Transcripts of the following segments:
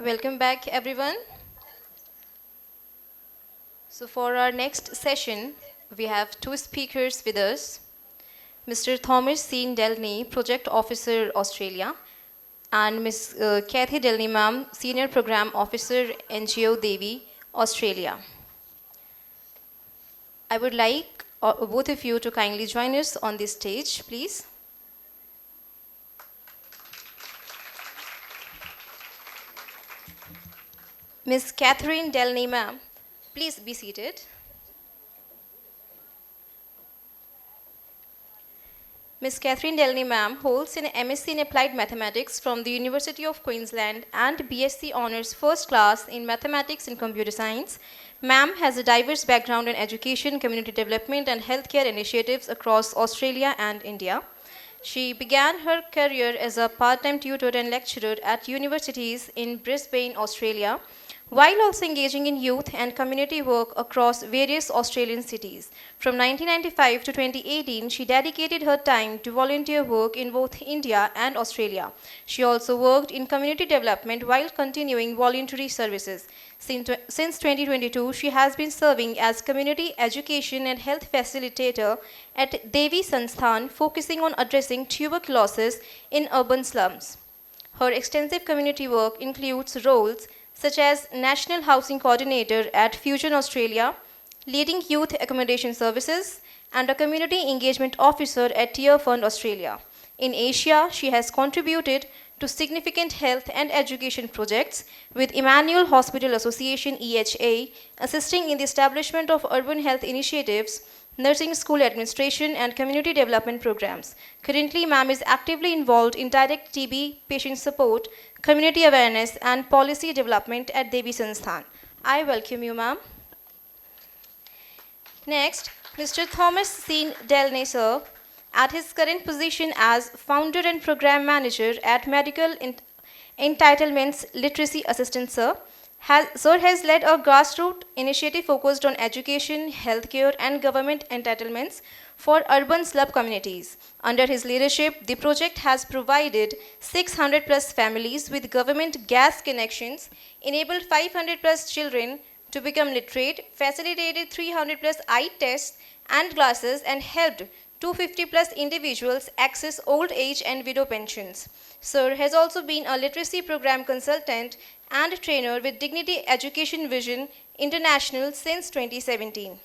Welcome back, everyone. So, for our next session, we have two speakers with us, Mr. Thomas C. Delney, Project Officer, Australia, and Ms. Kathy Delney, ma'am, Senior Program Officer, NGO Devi, Australia. I would like both of you to kindly join us on this stage, please. Ms. Catherine Delney, ma'am, please be seated. Ms. Catherine Delney, ma'am, holds an MSc in Applied Mathematics from the University of Queensland and BSc Honours First Class in Mathematics and Computer Science. Ma'am has a diverse background in education, community development, and healthcare initiatives across Australia and India. She began her career as a part-time tutor and lecturer at universities in Brisbane, Australia, while also engaging in youth and community work across various Australian cities. From 1995 to 2018, she dedicated her time to volunteer work in both India and Australia. She also worked in community development while continuing voluntary services. Since 2022, she has been serving as community education and health facilitator at Devi Sansthan, focusing on addressing tuberculosis in urban slums. Her extensive community work includes roles such as National Housing Coordinator at Fusion Australia, leading youth accommodation services, and a Community Engagement Officer at Tear Fund Australia. In Asia, she has contributed to significant health and education projects with Emmanuel Hospital Association EHA, assisting in the establishment of urban health initiatives, nursing school administration, and community development programs. Currently, ma'am is actively involved in direct TB patient support, community awareness, and policy development at Devi Sansthan. I welcome you, ma'am. Next, Mr. Thomas C. Delney, sir, at his current position as founder and program manager at Medical Entitlements Literacy Assistant, sir, has led a grassroots initiative focused on education, healthcare, and government entitlements for urban slum communities. Under his leadership, the project has provided 600 plus families with government gas connections, enabled 500 plus children to become literate, facilitated 300 plus eye tests and glasses, and helped 250 plus individuals access old age and widow pensions. Sir has also been a literacy program consultant and trainer with Dignity Education Vision International since 2017,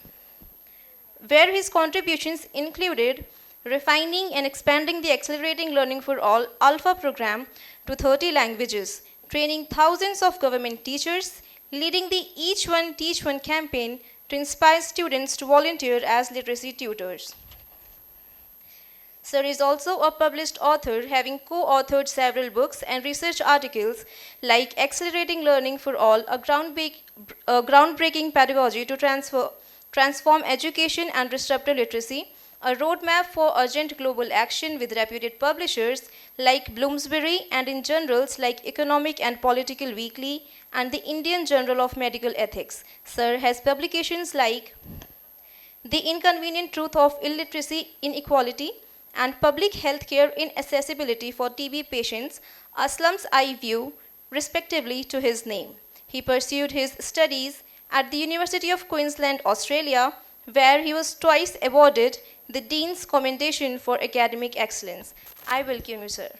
where his contributions included refining and expanding the Accelerating Learning for All Alpha program to 30 languages, training thousands of government teachers, leading the Each One Teach One campaign to inspire students to volunteer as literacy tutors. Sir is also a published author, having co-authored several books and research articles like Accelerating Learning for All, a groundbreaking pedagogy to transform education and disrupt literacy, a roadmap for urgent global action with reputed publishers like Bloomsbury, and in journals like Economic and Political Weekly and the Indian Journal of Medical Ethics. Sir has publications like The Inconvenient Truth of Illiteracy Inequality and Public Health Care Inaccessibility for TB Patients, A Slum's Eye View, respectively, to his name. He pursued his studies at the University of Queensland, Australia, where he was twice awarded the Dean's Commendation for Academic Excellence. I welcome you, sir.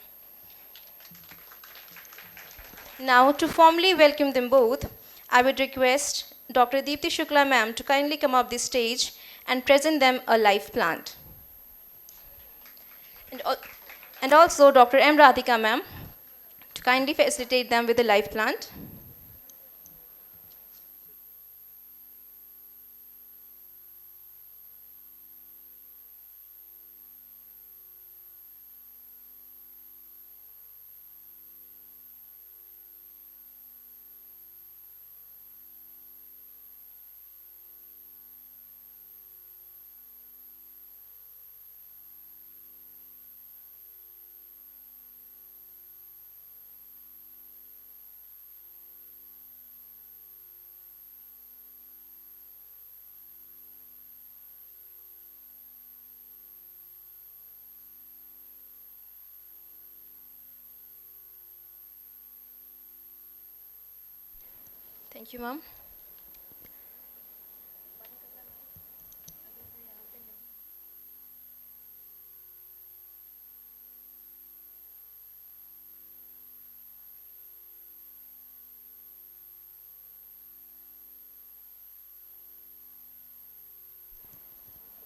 Now, to formally welcome them both, I would request Dr. Deepti Shukla ma'am to kindly come up this stage and present them a life plant. And also Dr. M. Radhika ma'am to kindly facilitate them with the life plant. Thank you, ma'am.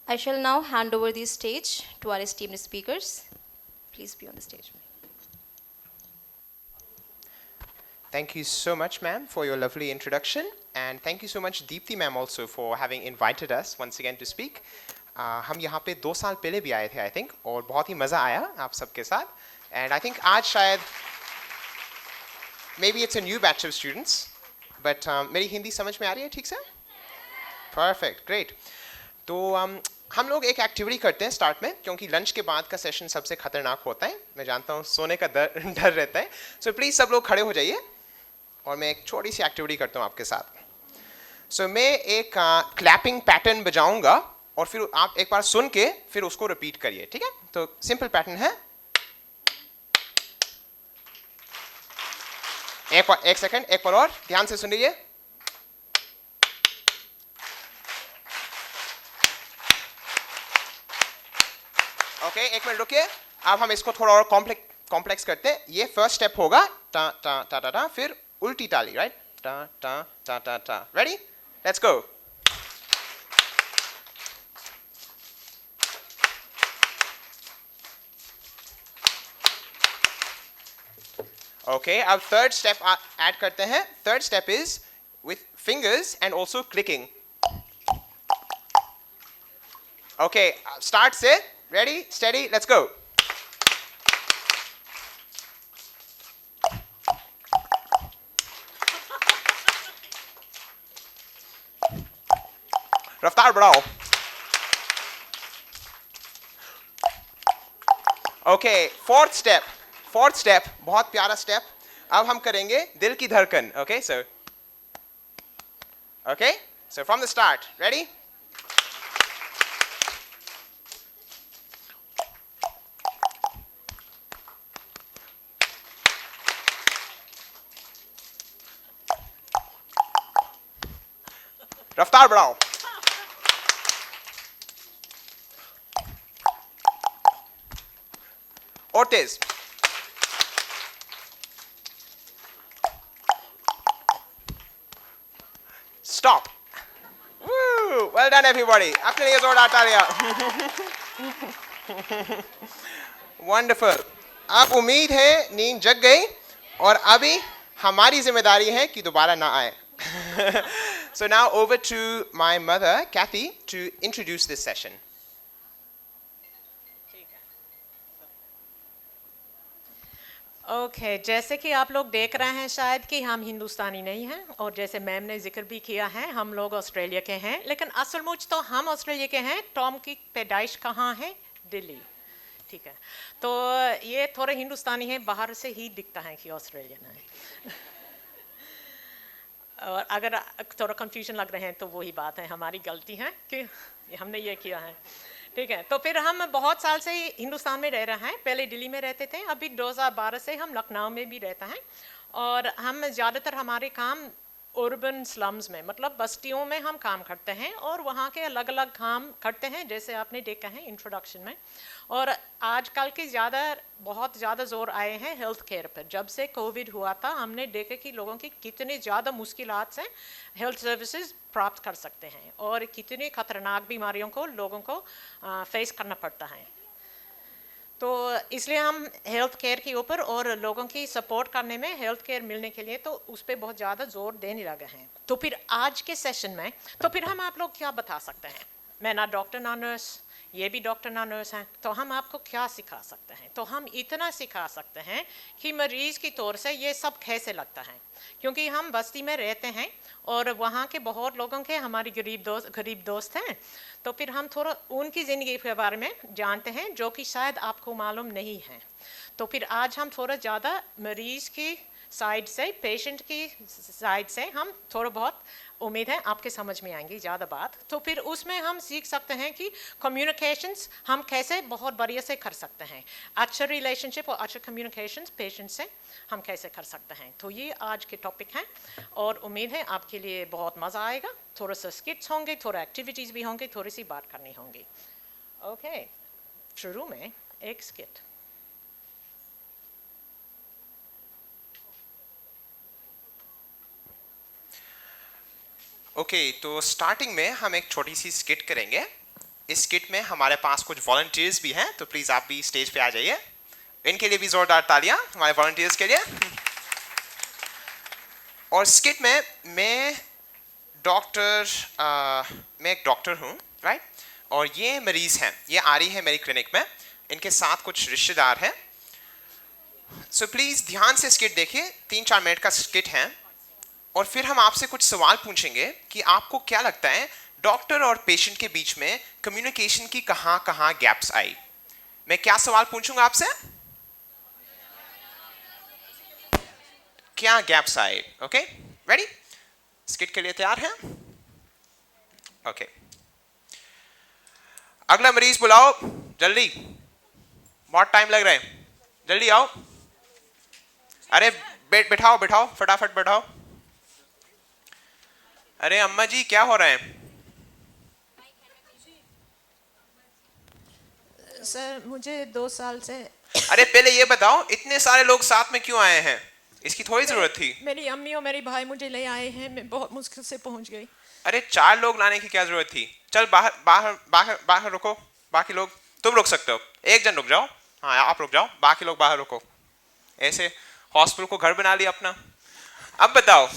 I shall now hand over the stage to our esteemed speakers. Please be on the stage. Thank you so much, ma'am, for your lovely introduction. And thank you so much, Deepti ma'am, also for having invited us once again to speak. हम यहाँ पे 2 साल पहले भी आए थे, I think, और बहुत ही मज़ा आया आप सबके साथ. And I think आज शायद maybe it's a new batch of students, but मेरी हिंदी समझ में आ रही है ठीक से? Perfect, great. तो हम लोग एक एक्टिविटी करते हैं स्टार्ट में, क्योंकि लंच के बाद का सेशन सबसे खतरनाक होता है. मैं जानता हूँ सोने का डर रहता है. सो प्लीज़ सब लोग खड़े हो जाइए और मैं एक छोटी सी एक्टिविटी करता हूँ आपके साथ. सो मैं एक क्लैपिंग पैटर्न बजाऊंगा और फिर आप एक बार सुन के फिर उसको रिपीट करिए, ठीक है? तो सिंपल पैटर्न है. एक सेकंड, एक बार और ध्यान से सुन लीजिए. ओके, एक मिनट रुकिए. अब हम इसको थोड़ा और कॉम्प्लेक्स करते हैं. ये फर्स्ट स्टेप होगा टा टा टा टा टा, फिर उल्टी ताली, राइट? टा टा टा टा टा. रेडी? Let's go. ओके, अब थर्ड स्टेप ऐड करते हैं. Third step is with fingers and also clicking. Okay, start से. Ready, steady, let's go. रफ्तार बढ़ाओ. ओके, फोर्थ स्टेप बहुत प्यारा स्टेप. अब हम करेंगे दिल की धड़कन. Okay sir. Okay, so from the start. Ready? रफ्तार बढ़ाओ. और तेज. स्टॉप. Well done everybody. अपने लिए जोरदार तालियां. वंडरफुल. अब उम्मीद है नींद जग गई और अभी हमारी जिम्मेदारी है कि दोबारा ना आए. So now over to my mother, Kathy, to introduce this session. Okay, जैसे कि आप लोग देख रहे हैं शायद कि हम हिंदुस्तानी नहीं हैं, और जैसे मैम ने जिक्र भी किया है हम लोग ऑस्ट्रेलिया के हैं, लेकिन असल मुझ तो हम ऑस्ट्रेलिया के हैं. टॉम की पैदाइश कहाँ है? दिल्ली. ठीक है, तो ये थोड़े हिंदुस्तानी हैं, बाहर से ही दिखता है कि ऑस्ट्रेलियन है. और अगर थोड़ा कंफ्यूजन लग रहे हैं तो वही बात है, हमारी गलती है कि हमने ये किया है. ठीक है, तो फिर हम बहुत साल से हिंदुस्तान में रह रहे हैं. पहले दिल्ली में रहते थे, अभी 2012 से हम लखनऊ में भी रहते हैं. और हम ज़्यादातर हमारे काम अर्बन स्लम्स में, मतलब बस्तियों में हम काम करते हैं, और वहाँ के अलग अलग काम करते हैं जैसे आपने देखा है इंट्रोडक्शन में. और आजकल के बहुत ज़्यादा जोर आए हैं हेल्थ केयर पर. जब से कोविड हुआ था हमने देखा कि लोगों की कितनी ज़्यादा मुश्किलात से हेल्थ सर्विसेज प्राप्त कर सकते हैं, और कितनी खतरनाक बीमारियों को लोगों को फेस करना पड़ता है. तो इसलिए हम हेल्थ केयर के ऊपर और लोगों की सपोर्ट करने में, हेल्थ केयर मिलने के लिए तो उस पर बहुत ज़्यादा जोर देने लगे हैं. तो फिर आज के सेशन में तो फिर हम आप लोग क्या बता सकते हैं? मैं ना डॉक्टर ना नर्स, ये भी डॉक्टर ना नर्स हैं, तो हम आपको क्या सिखा सकते हैं? तो हम इतना सिखा सकते हैं कि मरीज़ की तौर से ये सब कैसे लगता है, क्योंकि हम बस्ती में रहते हैं और वहाँ के बहुत लोगों के हमारे गरीब दोस्त हैं. तो फिर हम थोड़ा उनकी ज़िंदगी के बारे में जानते हैं जो कि शायद आपको मालूम नहीं है. तो फिर आज हम थोड़ा ज़्यादा मरीज़ की साइड से, पेशेंट की साइड से हम थोड़ा बहुत, उम्मीद है आपके समझ में आएंगी ज़्यादा बात। तो फिर उसमें हम सीख सकते हैं कि कम्युनिकेशंस हम कैसे बहुत बढ़िया से कर सकते हैं, अच्छा रिलेशनशिप और अच्छा कम्युनिकेशंस पेशेंट से हम कैसे कर सकते हैं। तो ये आज के टॉपिक हैं और उम्मीद है आपके लिए बहुत मज़ा आएगा। थोड़ा सा स्किट्स होंगे, थोड़ा एक्टिविटीज़ भी होंगे, थोड़ी सी बात करनी होंगी। ओके, शुरू में एक स्किट। ओके, तो स्टार्टिंग में हम एक छोटी सी स्किट करेंगे। इस स्किट में हमारे पास कुछ वॉलंटियर्स भी हैं, तो प्लीज़ आप भी स्टेज पे आ जाइए। इनके लिए भी जोरदार तालियां हमारे वॉलंटियर्स के लिए। और स्किट में मैं एक डॉक्टर हूँ, राइट, और ये मरीज़ हैं, ये आ रही है मेरी क्लिनिक में, इनके साथ कुछ रिश्तेदार हैं। सो प्लीज़ ध्यान से स्किट देखिए, 3-4 मिनट का स्किट है। और फिर हम आपसे कुछ सवाल पूछेंगे कि आपको क्या लगता है डॉक्टर और पेशेंट के बीच में कम्युनिकेशन की कहाँ कहाँ गैप्स आई। मैं क्या सवाल पूछूंगा आपसे, क्या गैप्स आए। ओके, रेडी, स्किट के लिए तैयार हैं? ओके, अगला मरीज बुलाओ जल्दी, बहुत टाइम लग रहा है, जल्दी आओ। अरे बैठाओ बैठाओ, फटाफट बैठाओ। अरे अम्मा जी क्या हो रहा है? सर मुझे 2 साल से, अरे पहले ये बताओ इतने सारे लोग साथ में क्यों आए हैं, इसकी थोड़ी जरूरत थी। मेरी अम्मी और मेरे भाई मुझे ले आए हैं, मैं बहुत मुश्किल से पहुंच गई। अरे 4 लोग लाने की क्या जरूरत थी? चल बाहर बाहर बाहर बाहर रुको, बाकी लोग तुम रुक सकते हो, एक जन रुक जाओ। हाँ आप रुक जाओ, बाकी लोग बाहर रुको। ऐसे हॉस्पिटल को घर बना लिया अपना। अब बताओ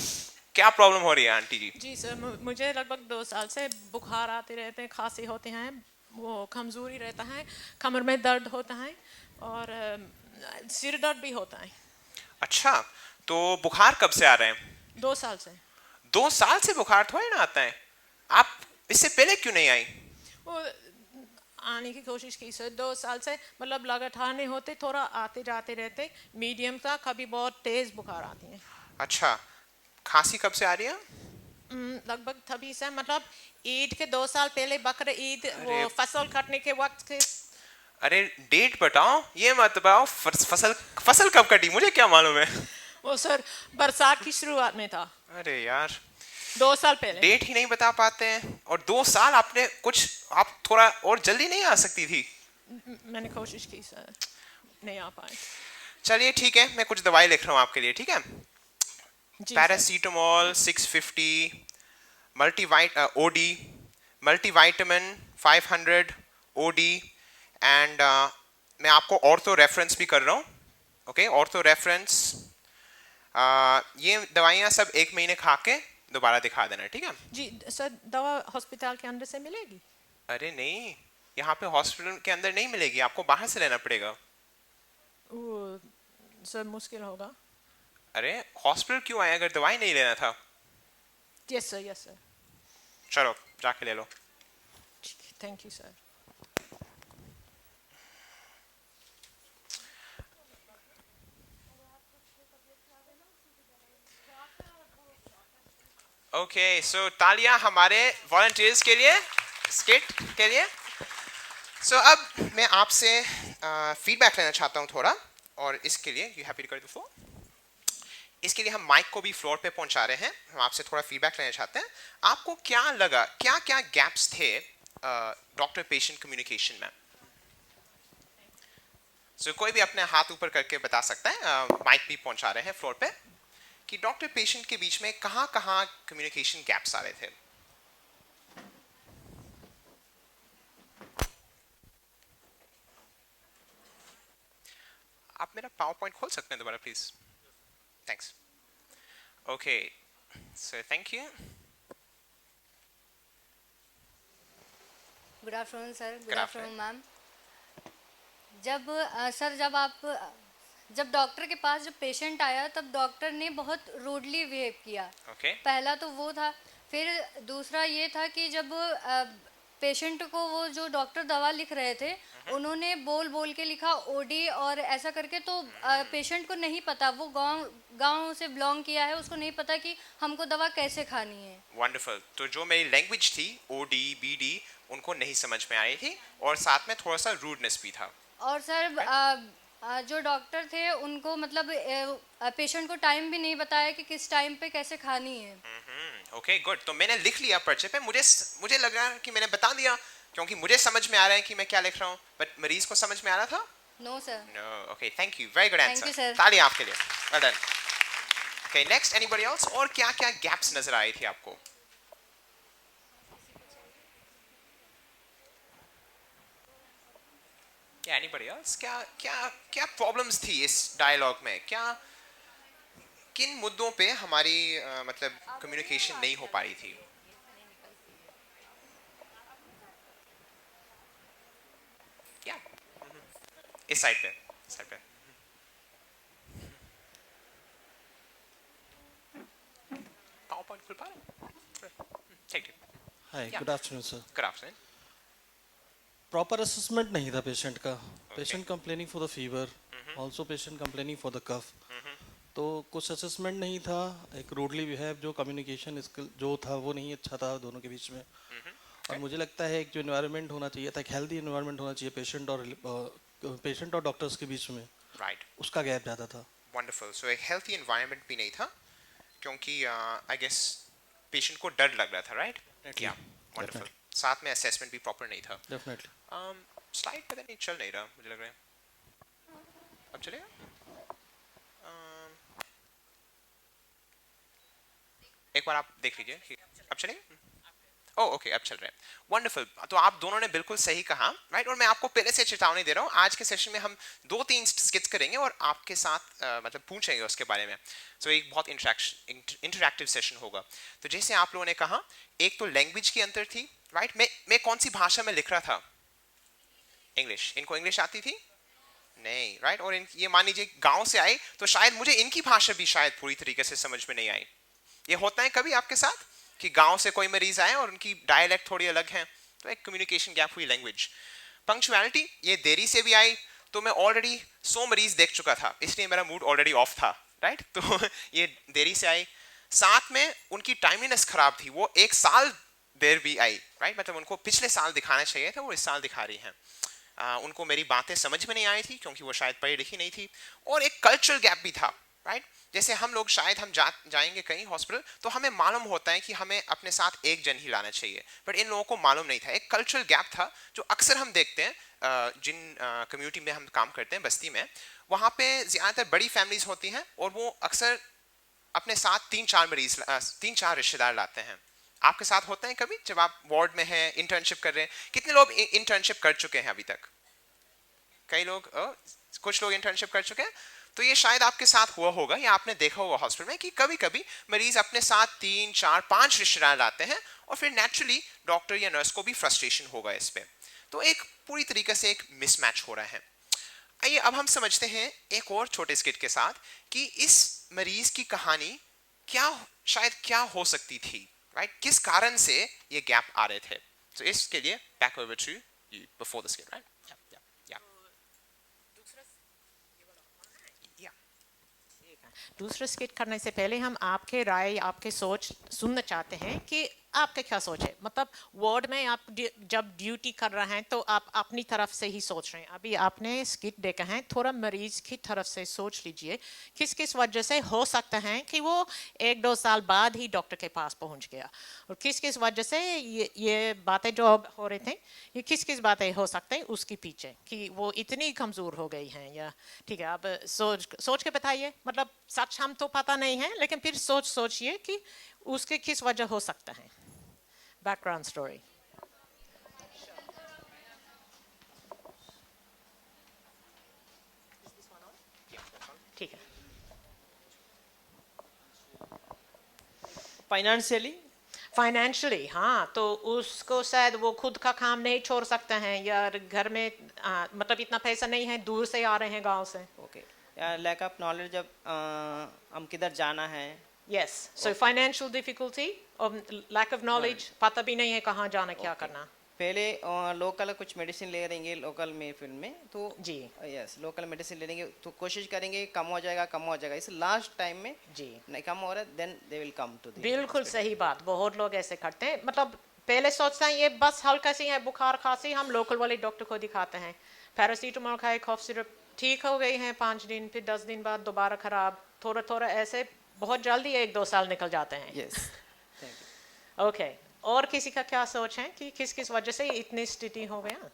क्या प्रॉब्लम हो रही है आंटी जी? जी सर, मुझे लगभग 2 साल से बुखार आते रहते हैं, खांसी होते हैं, वो कमज़ोरी रहता है, कमर में दर्द होता है और सिर दर्द भी होता है। अच्छा, तो बुखार कब से आ रहे हैं? 2 साल से। 2 साल से बुखार थोड़ी ना आता है, आप इससे पहले क्यों नहीं आई? वो आने की कोशिश की सर, 2 साल से, मतलब लगातार नहीं होते, थोड़ा आते जाते रहते, मीडियम था, कभी बहुत तेज़ बुखार आती है। अच्छा, खांसी कब से आ रही है? लगभग तभी से, मतलब ईद के 2 साल पहले, बकर ईद, वो फसल कटने के वक्त के। अरे डेट बताओ, ये मत बताओ फसल कब कटी, मुझे क्या मालूम है। वो सर बरसात की शुरुआत में था, अरे यार 2 साल पहले। डेट ही नहीं बता पाते हैं, और 2 साल आपने कुछ, आप थोड़ा और जल्दी नहीं आ सकती थी? मैंने कोशिश की सर, नहीं आ पाए। चलिए ठीक है, मैं कुछ दवाई लिख रहा हूँ आपके लिए, ठीक है? जी paracetamol 650, OD, multivitamin 500 OD, and मैं आपको ऑर्थो रेफरेंस भी कर रहा हूँ। ओके, ऑर्थो रेफरेंस, ये दवाइयाँ सब 1 महीने खा के दोबारा दिखा देना, ठीक है? जी सर, दवा हॉस्पिटल के अंदर से मिलेगी? अरे नहीं, यहाँ पे हॉस्पिटल के अंदर नहीं मिलेगी, आपको बाहर से लेना पड़ेगा। वो सर मुश्किल होगा। अरे हॉस्पिटल क्यों आए अगर दवाई नहीं लेना था? Yes sir, yes sir. चलो जाके ले लो। Thank you sir. Okay, so तालियां हमारे वॉलंटियर्स के लिए, स्किट के लिए। सो अब मैं आपसे फीडबैक लेना चाहता हूँ थोड़ा, और इसके लिए you happy to go to the floor? इसके लिए हम माइक को भी फ्लोर पे पहुंचा रहे हैं, हम आपसे थोड़ा फीडबैक लेना चाहते हैं। आपको क्या लगा, क्या क्या गैप्स थे डॉक्टर पेशेंट कम्युनिकेशन में? सो कोई भी अपने हाथ ऊपर करके बता सकता है, माइक भी पहुंचा रहे हैं फ्लोर पे, कि डॉक्टर पेशेंट के बीच में कहाँ कहाँ कम्युनिकेशन गैप्स आ रहे थे। आप मेरा पावर पॉइंट खोल सकते हैं दोबारा please? Thanks. Okay, so thank you. Good afternoon sir. Good Good afternoon ma'am. जब डॉक्टर के पास जब पेशेंट आया तब डॉक्टर ने बहुत रूडली बिहेव किया। ओके, पहला तो वो था, फिर दूसरा ये था कि जब पेशेंट को वो जो डॉक्टर दवा लिख रहे थे उन्होंने बोल बोल के लिखा ओडी और ऐसा करके, तो पेशेंट को नहीं पता, वो गांव से बिलोंग किया है, उसको नहीं पता कि हमको दवा कैसे खानी है। वंडरफुल। तो जो मेरी लैंग्वेज थी OD BD उनको नहीं समझ में आ रही थी और साथ में थोड़ा सा रूडनेस भी था। और सर जो डॉक्टर थे उनको मतलब पेशेंट को टाइम भी नहीं बताया कि किस टाइम पे कैसे खानी है। Okay good. तो मैंने लिख लिया पर्चे पे, मुझे लग रहा है कि मैंने बता दिया क्योंकि मुझे समझ में आ रहा है कि मैं क्या लिख रहा हूँ, बट मरीज को समझ में आ रहा था? No sir. No. Okay thank you, very good Thank you, answer, sir. ताली आपके लिए, well done. Okay next, anybody else? और क्या क्या गैप्स नजर आए थे आपको? क्या एनीबॉडी एल्स? क्या क्या क्या प्रॉब्लम्स थी इस डायलॉग में? क्या किन मुद्दों पे हमारी मतलब कम्युनिकेशन नहीं हो पा रही थी? क्या इस साइड पे, PowerPoint खुल पा रहा है? ठीक है। Hi, Yeah. Good afternoon sir. Good afternoon. Proper assessment नहीं था पेशेंट का। Patient complaining for the fever, also patient complaining for the cough. तो कुछ असेसमेंट नहीं था, एक रूडली बिहेव, जो कम्युनिकेशन स्किल जो था वो नहीं अच्छा था दोनों के बीच में। और मुझे लगता है एक जो इन्वायरमेंट होना चाहिए था, एक हेल्दी इन्वायरमेंट होना चाहिए पेशेंट और डॉक्टर्स के बीच में, राइट, उसका गैप ज़्यादा था। वंडरफुल। सो एक हेल्थी एनवायरनमेंट भी नहीं था क्योंकि आई गेस पेशेंट को डर लग रहा था, राइट? या वंडरफुल। साथ में असेसमेंट भी प्रॉपर नहीं था। डेफिनेटली। स्लाइड पता नहीं चल नहीं रहा, मुझे लग रहा है अब चलेगा। एक बार आप देख लीजिए कि अब चलेगा। ओह ओके, अब चल रहा है, वंडरफुल। तो आप दोनों ने बिल्कुल सही कहा, राइट? और मैं आपको पहले से चेतावनी दे रहा हूँ, आज के सेशन में हम 2-3 स्किट्स करेंगे और आपके साथ मतलब पूछेंगे उसके बारे में। सो एक बहुत इंटरैक्टिव सेशन होगा। तो जैसे आप लोगों ने कहा, एक तो लैंग्वेज की अंतर थी, राइट? मैं कौन सी भाषा में लिख रहा था? इंग्लिश। इनको इंग्लिश आती थी नहीं, राइट? और ये मान लीजिए गांव से आए तो शायद मुझे इनकी भाषा भी शायद पूरी तरीके से समझ में नहीं आई। ये होता है कभी आपके साथ कि गांव से कोई मरीज आए और उनकी डायलेक्ट थोड़ी अलग है, तो एक कम्युनिकेशन गैप हुई। लैंग्वेज। पंक्चुअलिटी, ये देरी से भी आई तो मैं ऑलरेडी 100 मरीज देख चुका था, इसलिए मेरा मूड ऑलरेडी ऑफ था, राइट? तो ये देरी से आई। साथ में उनकी टाइमलीनेस खराब थी, वो 1 साल देर भी आई, राइट? मतलब उनको पिछले साल दिखाना चाहिए था, वो इस साल दिखा रही हैं। उनको मेरी बातें समझ में नहीं आई थी क्योंकि वो शायद पढ़ी लिखी नहीं थी। और एक कल्चरल गैप भी था, राइट? जैसे हम लोग शायद हम जाएंगे कहीं हॉस्पिटल तो हमें मालूम होता है कि हमें अपने साथ एक जन ही लाना चाहिए, बट इन लोगों को मालूम नहीं था। एक कल्चरल गैप था जो अक्सर हम देखते हैं जिन कम्युनिटी में हम काम करते हैं, बस्ती में, वहाँ पे ज़्यादातर बड़ी फैमिलीज होती हैं और वो अक्सर अपने साथ 3-4 रिश्तेदार लाते हैं। आपके साथ होता है कभी जब आप वार्ड में हैं, इंटर्नशिप कर रहे हैं? कितने लोग इंटर्नशिप कर चुके हैं अभी तक? कई लोग, कुछ लोग इंटर्नशिप कर चुके हैं। तो ये शायद आपके साथ हुआ होगा या आपने देखा होगा हॉस्पिटल में कि कभी कभी मरीज अपने साथ 3-4-5 रिश्तेदार लाते हैं और फिर नेचुरली डॉक्टर या नर्स को भी फ्रस्ट्रेशन होगा इस पे। तो एक पूरी तरीके से एक मिसमैच हो रहा है। आइए अब हम समझते हैं एक और छोटे स्किट के साथ कि इस मरीज की कहानी क्या हो सकती थी, राइट? किस कारण से ये गैप आ रहे थे। तो इसके लिए back over to you before the skit, right? दूसरा स्किट करने से पहले हम आपके राय, आपके सोच सुनना चाहते हैं कि आपका क्या सोच है। मतलब वार्ड में आप जब ड्यूटी कर रहे हैं तो आप अपनी तरफ से ही सोच रहे हैं। अभी आपने स्किट देखा है, थोड़ा मरीज की तरफ से सोच लीजिए किस किस वजह से हो सकता है कि वो 1-2 साल बाद ही डॉक्टर के पास पहुंच गया, और किस किस वजह से ये बातें जो अब हो रहे थे, ये किस किस बातें हो सकते हैं उसके पीछे कि वो इतनी कमज़ोर हो गई हैं। या ठीक है, आप सोच के बताइए। मतलब सच हम तो पता नहीं है, लेकिन फिर सोचिए कि उसके किस वजह हो सकता है। Background story. ठीक है। फाइनेंशियली हाँ, तो उसको शायद वो खुद का काम नहीं छोड़ सकते हैं, या घर में मतलब इतना पैसा नहीं है, दूर से आ रहे हैं गांव से। ओके, लैक ऑफ नॉलेज, जब हम किधर जाना है। यस, सो फाइनेंशियल डिफिकल्टी और लैक ऑफ नॉलेज, पता भी नहीं है कहाँ जाना, क्या करना। पहले लोकल कुछ मेडिसिन ले लेंगे लोकल में फील्ड में तो जी। यस लोकल मेडिसिन ले लेंगे तो कोशिश करेंगे कम हो जाएगा इस लास्ट टाइम में जी। नहीं कम हो रहा है then they will come to बिल्कुल सही बात, बहुत लोग ऐसे करते हैं, मतलब पहले सोचते हैं ये बस हल्का सी है बुखार खांसी, हम लोकल वाले डॉक्टर को दिखाते हैं, पैरासीटामोल खाए, कफ सिरप, ठीक हो गई हैं 5 दिन, फिर 10 दिन बाद दोबारा खराब, थोड़ा थोड़ा ऐसे बहुत जल्दी 1-2 साल निकल जाते हैं। यस थैंक यू ओके, और किसी का क्या सोच है कि किस किस वजह से इतनी स्थिति हो गया?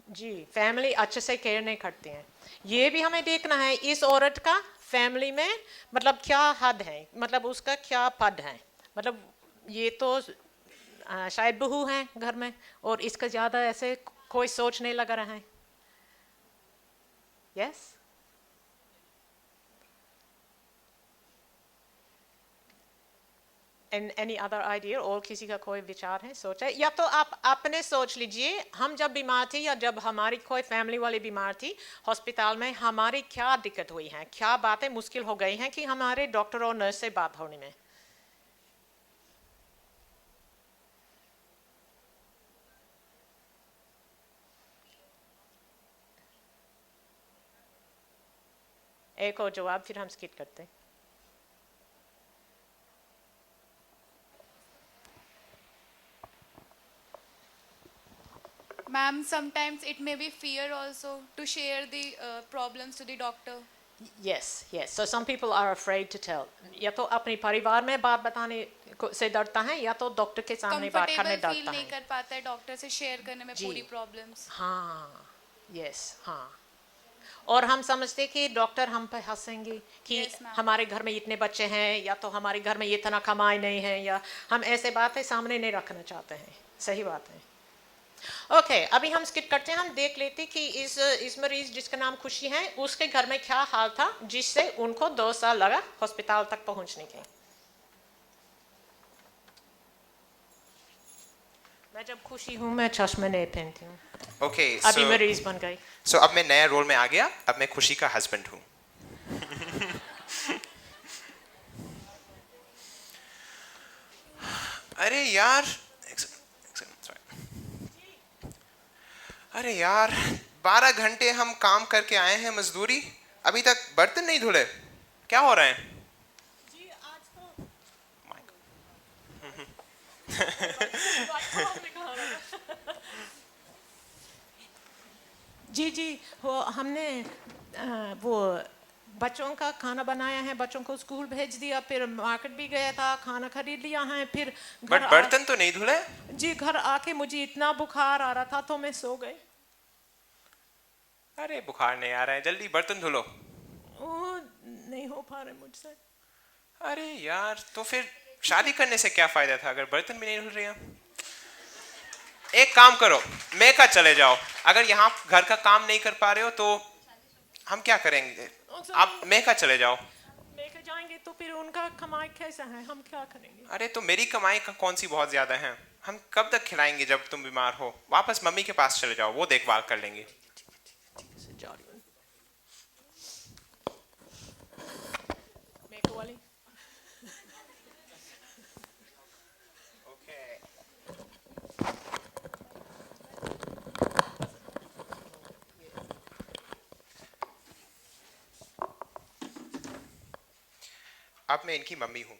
जी, फैमिली अच्छे से केयर नहीं करती है, ये भी हमें देखना है इस औरत का फैमिली में मतलब क्या हद है, मतलब उसका क्या पद है, मतलब ये तो शायद बहू है घर में और इसका ज़्यादा ऐसे कोई सोच नहीं लगा रहा है। यस एनी अदर आइडिया, और किसी का कोई विचार है, सोच है? या तो आप अपने सोच लीजिए, हम जब बीमार थे या जब हमारी कोई फैमिली वाली बीमार थी हॉस्पिटल में, हमारी क्या दिक्कत हुई है, क्या बातें मुश्किल हो गई हैं कि हमारे डॉक्टर और नर्स से बात होने में। एक और जवाब फिर हम स्किप करते हैं। Ma'am, sometimes it may be fear also to share the problems to the doctor. Yes, so some people are afraid to tell, या तो अपने परिवार में बात बताने से डरता है या तो डॉक्टर के सामने बात करने Comfortable feel डरता नहीं है। कर पाता है डॉक्टर से शेयर करने में जी। पूरी प्रॉब्लम्स। हाँ, यस, हाँ, और हम समझते कि डॉक्टर हम पे हंसेंगे कि Yes, ma'am. हमारे घर में इतने बच्चे हैं या तो हमारे घर में इतना कमाई नहीं है, या हम ऐसे बातें सामने नहीं रखना चाहते हैं। सही बात है। ओके, अभी हम स्किप करते हैं, हम देख लेते कि इस मरीज जिसका नाम खुशी है उसके घर में क्या हाल था जिससे उनको 2 साल लगा हॉस्पिटल तक पहुंचने के। मैं जब खुशी हूँ मैं चश्मे नहीं पहनती हूँ। ओके, अभी मरीज बन गई। सो अब मैं नया रोल में आ गया, अब मैं खुशी का हस्बैंड हूँ। अरे यार, अरे यार 12 घंटे हम काम करके आए हैं मजदूरी, अभी तक बर्तन नहीं धुले, क्या हो रहा है? जी आज तो जी वो हमने वो बच्चों का खाना बनाया है, बच्चों को स्कूल भेज दिया, फिर मार्केट भी गया था, खाना खरीद लिया है, फिर बट बर्तन तो नहीं धुले। जी घर आके मुझे इतना बुखार आ रहा था तो मैं सो गई। अरे बुखार नहीं आ रहा है, जल्दी बर्तन धुलो। ओ नहीं हो पा रहे मुझसे। अरे यार, तो फिर शादी करने से क्या फायदा था अगर बर्तन भी नहीं धुल रहे हैं? एक काम करो, मेका चले जाओ, अगर यहाँ घर का काम नहीं कर पा रहे हो तो हम क्या करेंगे, आप मेका चले जाओ। लेकर जाएंगे तो फिर उनका कमाई कैसा है, हम क्या करेंगे? अरे तो मेरी कमाई का कौन सी बहुत ज्यादा है, हम कब तक खिलाएंगे जब तुम बीमार हो, वापस मम्मी के पास चले जाओ, वो देखभाल कर लेंगे। जा रही हूँ। मेको वाली अब मैं इनकी मम्मी हूँ।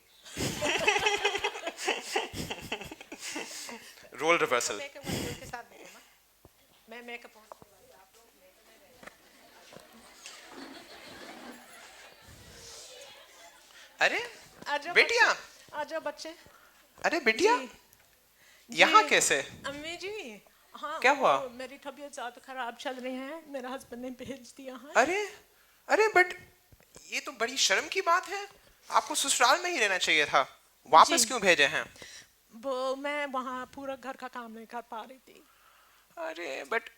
Role reversal. मेकअप वाली के साथ बोलो ना, मैं मेकअप अरे आजा बेटिया, बच्चे, आजा बच्चे। अरे बेटिया, जी। यहाँ जी। कैसे? अम्मी जी, हाँ क्या हुआ? वो मेरी तबीयत ज़्यादा खराब चल रही है, मेरा हस्बैंड ने भेज दिया है। अरे अरे बट ये तो बड़ी शर्म की बात है, आपको ससुराल में ही रहना चाहिए था, वापस जी। क्यों भेजे हैं? वो मैं वहाँ पूरा घर का काम नहीं कर पा रही थी। अरे बट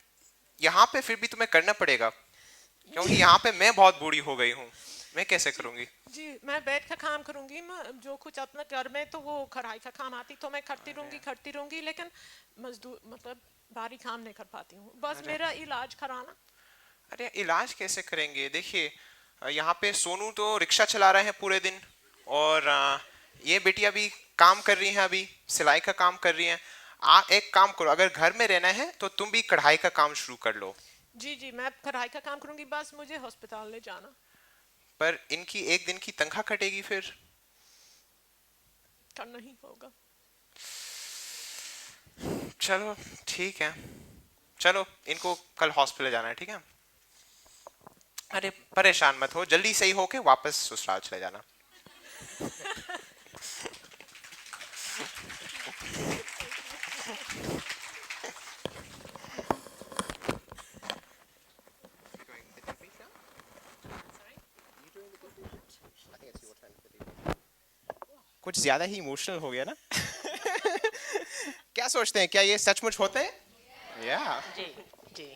यहाँ पे फिर भी तुम्हें करना पड़ेगा, क्योंकि यहाँ पे मैं बहुत बूढ़ी हो गई हूँ, मैं कैसे करूँगी? जी मैं बैठ कर काम करूँगी, मैं जो कुछ अपना घर में तो वो कढ़ाई का काम आती तो मैं करती रहूँगी, लेकिन मजदूर मतलब भारी काम नहीं कर पाती हूँ, बस मेरा इलाज कराना। अरे इलाज कैसे करेंगे? देखिए यहाँ पे सोनू तो रिक्शा चला रहे हैं पूरे दिन, और ये बेटियां भी काम कर रही हैं, अभी सिलाई का काम कर रही हैं। एक काम करो, अगर घर में रहना है तो तुम भी कढ़ाई का काम शुरू कर लो। जी जी, मैं कढ़ाई का काम करूंगी, बस मुझे अस्पताल ले जाना। पर इनकी एक दिन की तनख्वाह कटेगी, फिर करना ही होगा। चलो ठीक है, चलो इनको कल हॉस्पिटल जाना है, ठीक है। अरे परेशान मत हो, जल्दी सही होके वापस ससुराल चले जाना। कुछ ज्यादा ही इमोशनल हो गया ना। क्या सोचते हैं, क्या ये सचमुच होते हैं? या जी जी,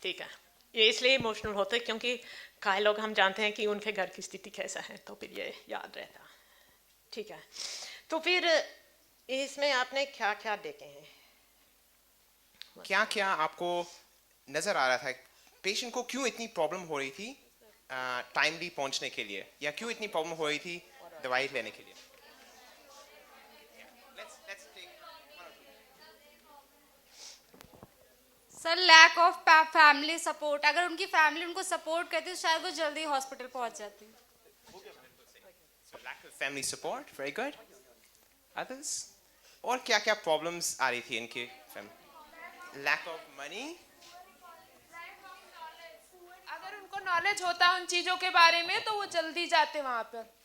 ठीक है। ये इसलिए इमोशनल होते हैं क्योंकि कई लोग हम जानते हैं कि उनके घर की स्थिति कैसा है, तो फिर ये याद रहता। ठीक है, तो फिर इसमें आपने क्या क्या देखे हैं? क्या क्या आपको नजर आ रहा था, पेशेंट को क्यों इतनी प्रॉब्लम हो रही थी टाइमली पहुंचने के लिए, या क्यों इतनी प्रॉब्लम हो रही थी दवाई लेने के लिए? Sir lack of family support, अगर उनकी फैमिली उनको सपोर्ट करती तो शायद वो जल्दी हॉस्पिटल पहुंच जाती। So lack of family support, very good. Others? और क्या क्या प्रॉब्लम्स आ रही थी इनके फैमिली? Lack of money. अगर उनको नॉलेज होता उन चीजों के बारे में तो वो जल्दी जाते वहां पर।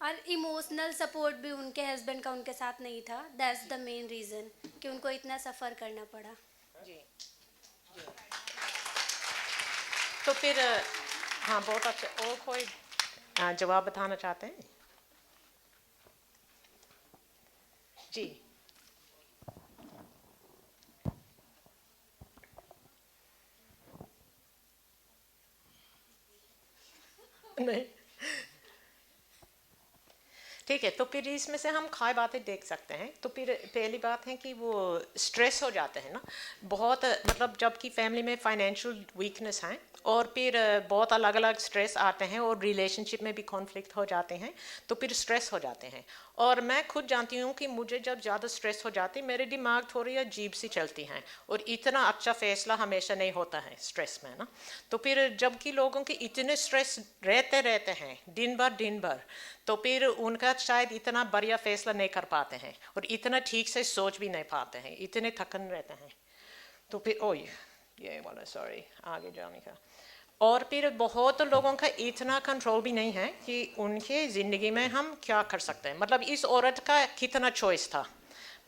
और इमोशनल सपोर्ट भी उनके हस्बैंड का उनके साथ नहीं था, दैट्स द मेन रीज़न कि उनको इतना सफ़र करना पड़ा। जी जी, तो फिर हाँ बहुत अच्छा। और कोई जवाब बताना चाहते हैं? जी नहीं, ठीक है। तो फिर इसमें से हम खाए बातें देख सकते हैं। तो फिर पहली बात है कि वो स्ट्रेस हो जाते हैं ना बहुत, मतलब जबकि फैमिली में फाइनेंशियल वीकनेस है और फिर बहुत अलग अलग स्ट्रेस आते हैं और रिलेशनशिप में भी कॉन्फ्लिक्ट हो जाते हैं, तो फिर स्ट्रेस हो जाते हैं। और मैं खुद जानती हूँ कि मुझे जब ज़्यादा स्ट्रेस हो जाती मेरे दिमाग थोड़ी अजीब सी चलती हैं और इतना अच्छा फैसला हमेशा नहीं होता है स्ट्रेस में ना। तो फिर जबकि लोगों के इतने स्ट्रेस रहते हैं दिन भर, तो फिर उनका शायद इतना बढ़िया फैसला नहीं कर पाते हैं और इतना ठीक से सोच भी नहीं पाते हैं, इतने थकन रहते हैं। तो फिर ओह ये वाला सॉरी आगे जाने का। और फिर बहुत लोगों का इतना कंट्रोल भी नहीं है कि उनके ज़िंदगी में हम क्या कर सकते हैं। मतलब इस औरत का कितना चॉइस था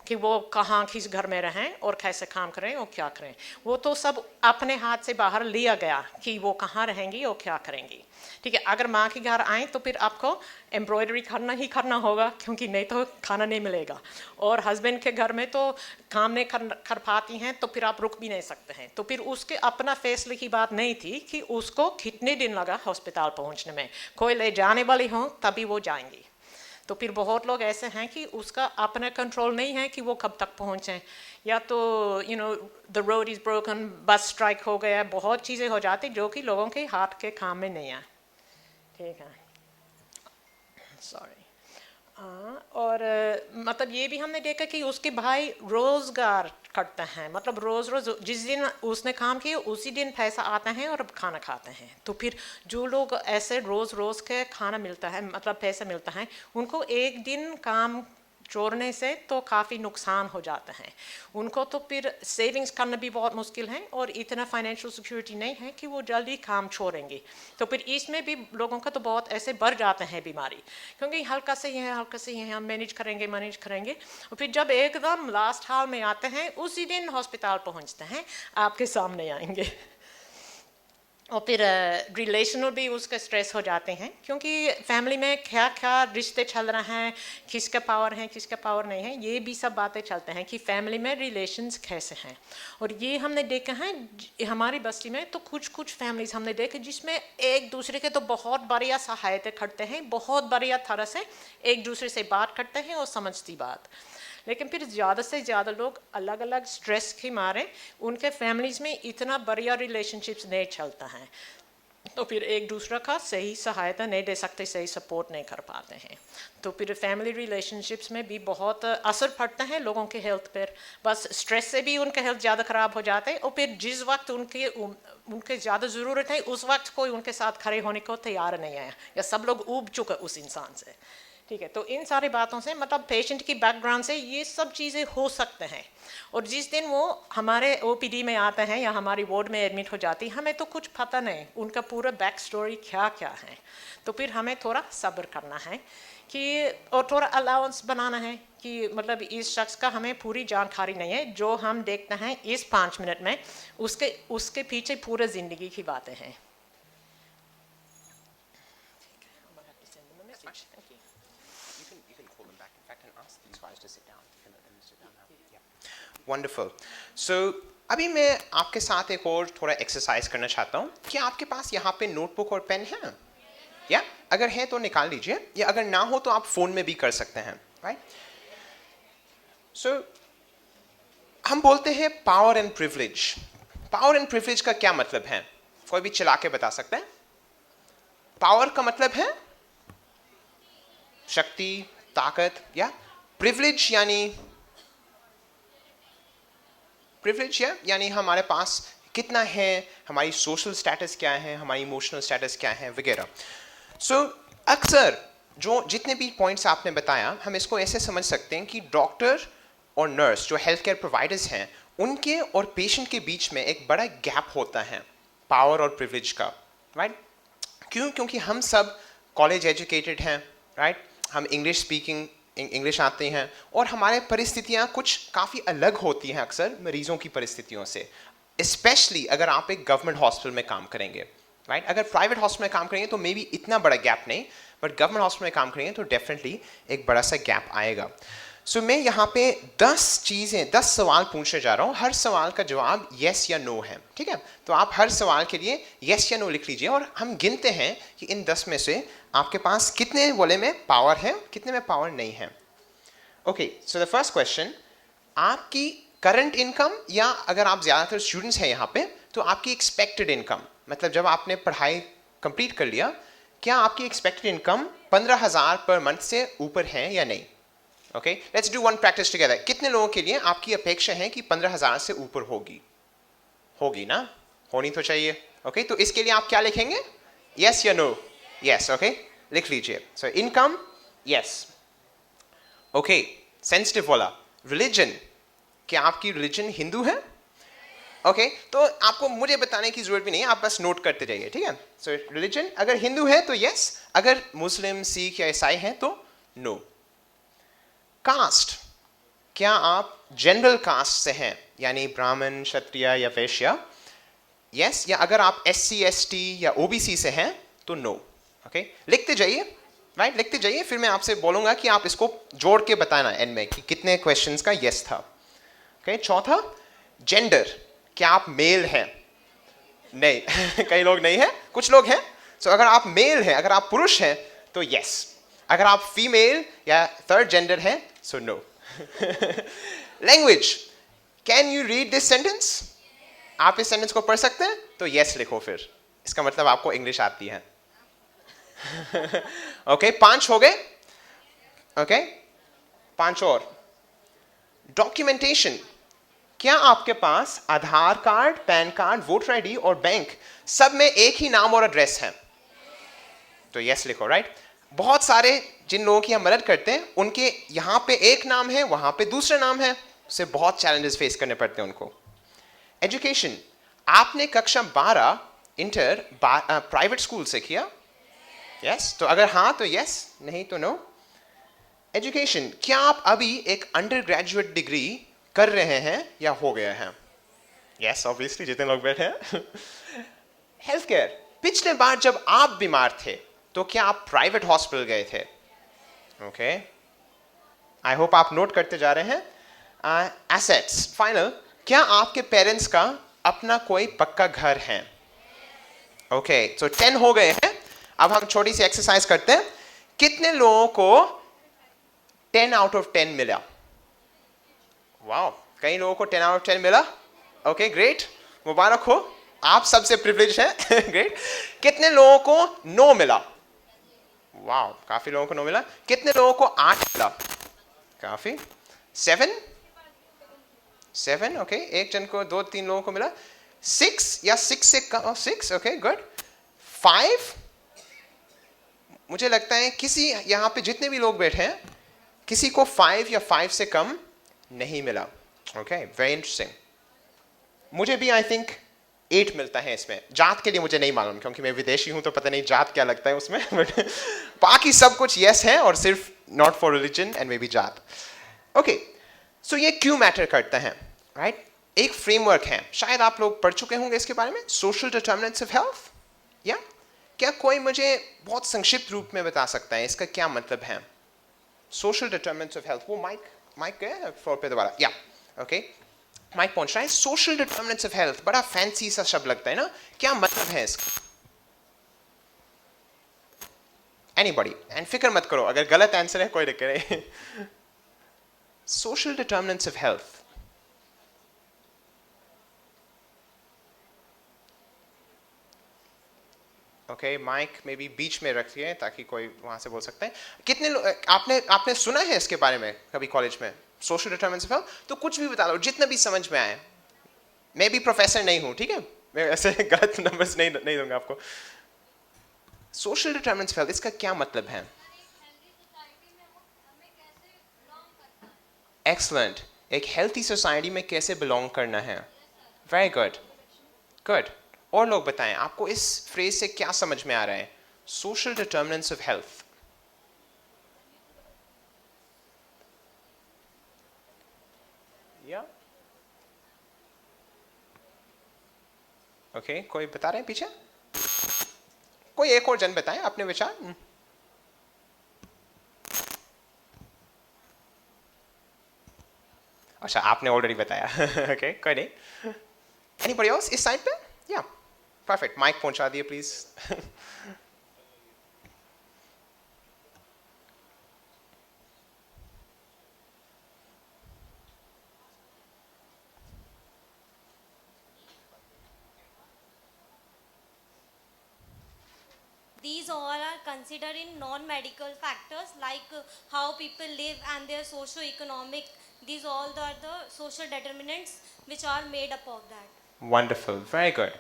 कि वो कहाँ किस घर में रहें और कैसे काम करें और क्या करें, वो तो सब अपने हाथ से बाहर लिया गया कि वो कहाँ रहेंगी और क्या करेंगी। ठीक है, अगर माँ के घर आए तो फिर आपको एम्ब्रॉयडरी करना होगा क्योंकि नहीं तो खाना नहीं मिलेगा, और हस्बैंड के घर में तो काम नहीं कर पाती हैं तो फिर आप रुक भी नहीं सकते हैं। तो फिर उसके अपना फैसले की बात नहीं थी कि उसको कितने दिन लगा हॉस्पिटल पहुँचने में, कोई ले जाने वाली हो तभी वो जाएंगी। तो फिर बहुत लोग ऐसे हैं कि उसका अपना कंट्रोल नहीं है कि वो कब तक पहुँचें, या तो द रोड इज़ ब्रोकन, बस स्ट्राइक हो गया, बहुत चीज़ें हो जाती जो कि लोगों के हाथ के काम में नहीं है। ठीक है, सॉरी। और मतलब ये भी हमने देखा कि उसके भाई रोज़गार करते हैं, मतलब रोज़ जिस दिन उसने काम किया उसी दिन पैसा आता है और खाना खाते हैं। तो फिर जो लोग ऐसे रोज़ के खाना मिलता है, मतलब पैसा मिलता है, उनको एक दिन काम छोड़ने से तो काफ़ी नुकसान हो जाता है उनको। तो फिर सेविंग्स करना भी बहुत मुश्किल है और इतना फाइनेंशियल सिक्योरिटी नहीं है कि वो जल्दी काम छोड़ेंगे। तो फिर इसमें भी लोगों का तो बहुत ऐसे बढ़ जाते हैं बीमारी, क्योंकि हल्का से ही है हम मैनेज करेंगे, और फिर जब एकदम लास्ट हाल में आते हैं उसी दिन हॉस्पिटल पहुंचते हैं, आपके सामने आएंगे। और फिर रिलेशनल भी उसके स्ट्रेस हो जाते हैं, क्योंकि फैमिली में क्या क्या रिश्ते चल रहे हैं, किसका पावर है किसका पावर नहीं है, ये भी सब बातें चलते हैं कि फैमिली में रिलेशंस कैसे हैं। और ये हमने देखा है हमारी बस्ती में, तो कुछ फैमिलीज हमने देखे जिसमें एक दूसरे के तो बहुत बढ़िया सहायता करते हैं, बहुत बढ़िया तरह से एक दूसरे से बात करते हैं और समझती बात। लेकिन फिर ज़्यादा से ज़्यादा लोग अलग अलग स्ट्रेस के मारे उनके फैमिलीज़ में इतना बढ़िया रिलेशनशिप्स नहीं चलता है, तो फिर एक दूसरा का सही सहायता नहीं दे सकते, सही सपोर्ट नहीं कर पाते हैं, तो फिर फैमिली रिलेशनशिप्स में भी बहुत असर पड़ता है लोगों के हेल्थ पर। बस स्ट्रेस से भी उनका हेल्थ ज़्यादा ख़राब हो जाता है, और फिर जिस वक्त उनके ज़्यादा ज़रूरत है उस वक्त कोई उनके साथ खड़े होने को तैयार नहीं है, या सब लोग ऊब चुके उस इंसान से। ठीक है, तो इन सारी बातों से मतलब पेशेंट की बैकग्राउंड से ये सब चीज़ें हो सकते हैं, और जिस दिन वो हमारे ओपीडी में आता है या हमारी वार्ड में एडमिट हो जाती है, हमें तो कुछ पता नहीं उनका पूरा बैक स्टोरी क्या क्या है, तो फिर हमें थोड़ा सब्र करना है कि, और थोड़ा अलाउंस बनाना है कि मतलब इस शख्स का हमें पूरी जानकारी नहीं है, जो हम देखते हैं इस 5 मिनट में उसके पीछे पूरे ज़िंदगी की बातें हैं। वंडरफुल। सो अभी मैं आपके साथ एक और थोड़ा एक्सरसाइज करना चाहता हूँ। क्या आपके पास यहाँ पे नोटबुक और पेन है? या अगर है तो निकाल लीजिए, या अगर ना हो तो आप फोन में भी कर सकते हैं, राइट? सो हम बोलते हैं power and privilege. Power and privilege का क्या मतलब है? कोई भी चला के बता सकता है? पावर का मतलब है शक्ति, ताकत, या प्रिविलेज यानी हमारे पास कितना है, हमारी सोशल स्टेटस क्या है, हमारी इमोशनल स्टेटस क्या है, वगैरह। सो अक्सर जितने भी पॉइंट्स आपने बताया, हम इसको ऐसे समझ सकते हैं कि डॉक्टर और नर्स जो हेल्थ केयर प्रोवाइडर्स हैं, उनके और पेशेंट के बीच में एक बड़ा गैप होता है पावर और प्रिविलेज का, राइट? क्यों? क्योंकि हम सब कॉलेज एजुकेटेड हैं, राइट? हम इंग्लिश आते हैं, और हमारे परिस्थितियाँ कुछ काफ़ी अलग होती हैं अक्सर मरीजों की परिस्थितियों से, स्पेशली अगर आप एक गवर्नमेंट हॉस्पिटल में काम करेंगे, राइट? अगर प्राइवेट हॉस्पिटल में काम करेंगे तो मे बी इतना बड़ा गैप नहीं, बट गवर्नमेंट हॉस्पिटल में काम करेंगे तो डेफिनेटली एक बड़ा सा गैप आएगा। सो मैं यहाँ पे 10 सवाल पूछने जा रहा हूँ, हर सवाल का जवाब येस या नो है, ठीक है? तो आप हर सवाल के लिए येस या नो लिख लीजिए, और हम गिनते हैं कि इन 10 में से आपके पास कितने वाले में पावर है, कितने में पावर नहीं है। Okay, so the first question, आपकी करंट इनकम, या अगर आप ज़्यादातर स्टूडेंट्स हैं यहाँ पे, तो आपकी एक्सपेक्टेड इनकम, मतलब जब आपने पढ़ाई कंप्लीट कर लिया, क्या आपकी एक्सपेक्टेड इनकम 15,000 पर मंथ से ऊपर है या नहीं? Okay, let's do one practice together. कितने लोगों के लिए आपकी अपेक्षा है कि 15,000 से ऊपर होगी ना? होनी तो चाहिए। ओके, तो इसके लिए आप क्या लिखेंगे? यस या नो? यस, ओके, लिख लीजिए। So income yes. Okay, sensitive वाला, रिलीजन, क्या आपकी रिलीजन हिंदू है? ओके, तो आपको मुझे बताने की जरूरत भी नहीं है, आप बस नोट करते जाइए, ठीक है? सो रिलीजन अगर हिंदू है तो यस, अगर मुस्लिम, सिख या ईसाई हैं तो नो। कास्ट, क्या आप जनरल कास्ट से हैं, यानी ब्राह्मण, क्षत्रिय या वैश्य? यस, या अगर आप SC ST या OBC से हैं तो नो। ओके, लिखते जाइए, राइट? लिखते जाइए, फिर मैं आपसे बोलूंगा कि आप इसको जोड़ के बताना एंड में कि कितने क्वेश्चंस का यस था। ओके, चौथा, जेंडर, क्या आप मेल हैं? नहीं कई लोग नहीं हैं, कुछ लोग हैं। सो अगर आप मेल हैं, अगर आप पुरुष हैं तो यस, अगर आप फीमेल या थर्ड जेंडर हैं so no. Language, can you read this sentence? आप इस सेंटेंस को पढ़ सकते हैं तो यस लिखो, फिर इसका मतलब आपको इंग्लिश आती है। ओके, 5 हो गए। ओके, 5 और। डॉक्यूमेंटेशन, क्या आपके पास Aadhaar card, PAN card, voter ID और बैंक सब में एक ही नाम और एड्रेस है? तो यस लिखो, राइट? बहुत सारे जिन लोगों की हम मदद करते हैं, उनके यहाँ पे एक नाम है, वहाँ पे दूसरा नाम है, उससे बहुत चैलेंजेस फेस करने पड़ते हैं उनको। एजुकेशन, आपने कक्षा 12 इंटर प्राइवेट स्कूल से किया? यस, तो अगर हाँ तो यस, नहीं तो नो। एजुकेशन, क्या आप अभी एक अंडर ग्रेजुएट डिग्री कर रहे हैं या हो गया है? यस, ऑब्वियसली जितने लोग बैठे हैं। हेल्थ केयर, पिछले बार जब आप बीमार थे तो क्या आप प्राइवेट हॉस्पिटल गए थे? ओके, आई होप आप नोट करते जा रहे हैं। एसेट्स, फाइनल, क्या आपके पेरेंट्स का अपना कोई पक्का घर है? ओके, सो 10 हो गए हैं। अब हम छोटी सी एक्सरसाइज करते हैं। कितने लोगों को 10 आउट ऑफ 10 मिला? वाओ, कई लोगों को 10 आउट ऑफ 10 मिला. ओके ग्रेट, मुबारक हो, आप सबसे प्रिविलेज हैं. ग्रेट. कितने लोगों को 9 मिला? वाओ, काफी लोगों को 9 मिला. कितने लोगों को 8 मिला? काफी. 7 ओके, एक जन को 2-3 लोगों को मिला. 6 या 6 से कम? 6 ओके गुड. 5, मुझे लगता है किसी यहाँ पे जितने भी लोग बैठे हैं किसी को 5 या 5 से कम नहीं मिला. Okay very interesting. मुझे भी आई थिंक 8 मिलता है इसमें. जात के लिए मुझे नहीं मालूम क्योंकि मैं विदेशी हूं तो पता नहीं जात क्या लगता है उसमें. बट बाकी सब कुछ यस है और सिर्फ not for religion and may be जात. ओके सो ये क्यों मैटर करता है, राइट? एक फ्रेमवर्क है, शायद आप लोग पढ़ चुके होंगे इसके बारे में, सोशल डिटरमिनेंट्स ऑफ हेल्थ. या क्या कोई मुझे बहुत संक्षिप्त रूप में बता सकता है इसका क्या मतलब है? Social determinants of health. वो माइक गया फ्लोर पे दोबारा. या ओके, माइक पहुंच रहा है. सोशल डिटरमिनेंट्स ऑफ हेल्थ बड़ा फैंसी सा शब्द लगता है ना, क्या मतलब है इसका? एनीबॉडी? एंड फिक्र मत करो अगर गलत आंसर है कोई दिक्कत नहीं. Social determinants of health. Okay mic maybe बीच में रखिए ताकि कोई वहां से बोल सकते हैं. कितने आपने सुना है इसके बारे में कभी कॉलेज में, सोशल डिटरमिनेंट्स ऑफ हेल्थ? तो कुछ भी बता दो जितना भी समझ में आए. मैं भी प्रोफेसर नहीं हूं, ठीक है, मैं ऐसे गलत नंबर्स नहीं दूंगा आपको. सोशल डिटरमिनेंट्स ऑफ हेल्थ, इसका क्या मतलब है? एक्सलेंट. एक हेल्थी सोसाइटी में कैसे बिलोंग करना है. Very good good. और लोग बताएं आपको इस फ्रेज से क्या समझ में आ रहा है? Social determinants of health. या ओके, कोई बता रहे हैं पीछे? कोई एक और जन बताएं अपने विचार. अच्छा आपने ऑलरेडी बताया. ओके कोई नहीं. एनीबॉडी एल्स इस साइड पे? या परफेक्ट, माइक पहुंचा दिए please. These all are considered in non-medical factors like how people live and their socio-economic. These all are the social determinants which are made up of that. Wonderful, very good.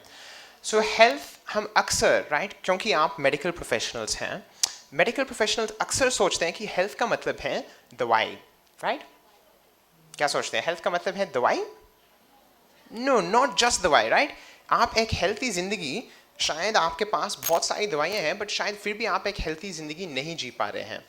So health हम अक्सर, right, क्योंकि आप medical professionals हैं, medical professionals अक्सर सोचते हैं कि health का मतलब है दवाई, राइट? क्या सोचते हैं? हेल्थ का मतलब है दवाई? नो, नॉट जस्ट दवाई, राइट? आप एक हेल्थी जिंदगी, शायद आपके पास बहुत सारी दवाइयाँ हैं बट शायद फिर भी आप एक हेल्थी जिंदगी नहीं जी पा रहे हैं.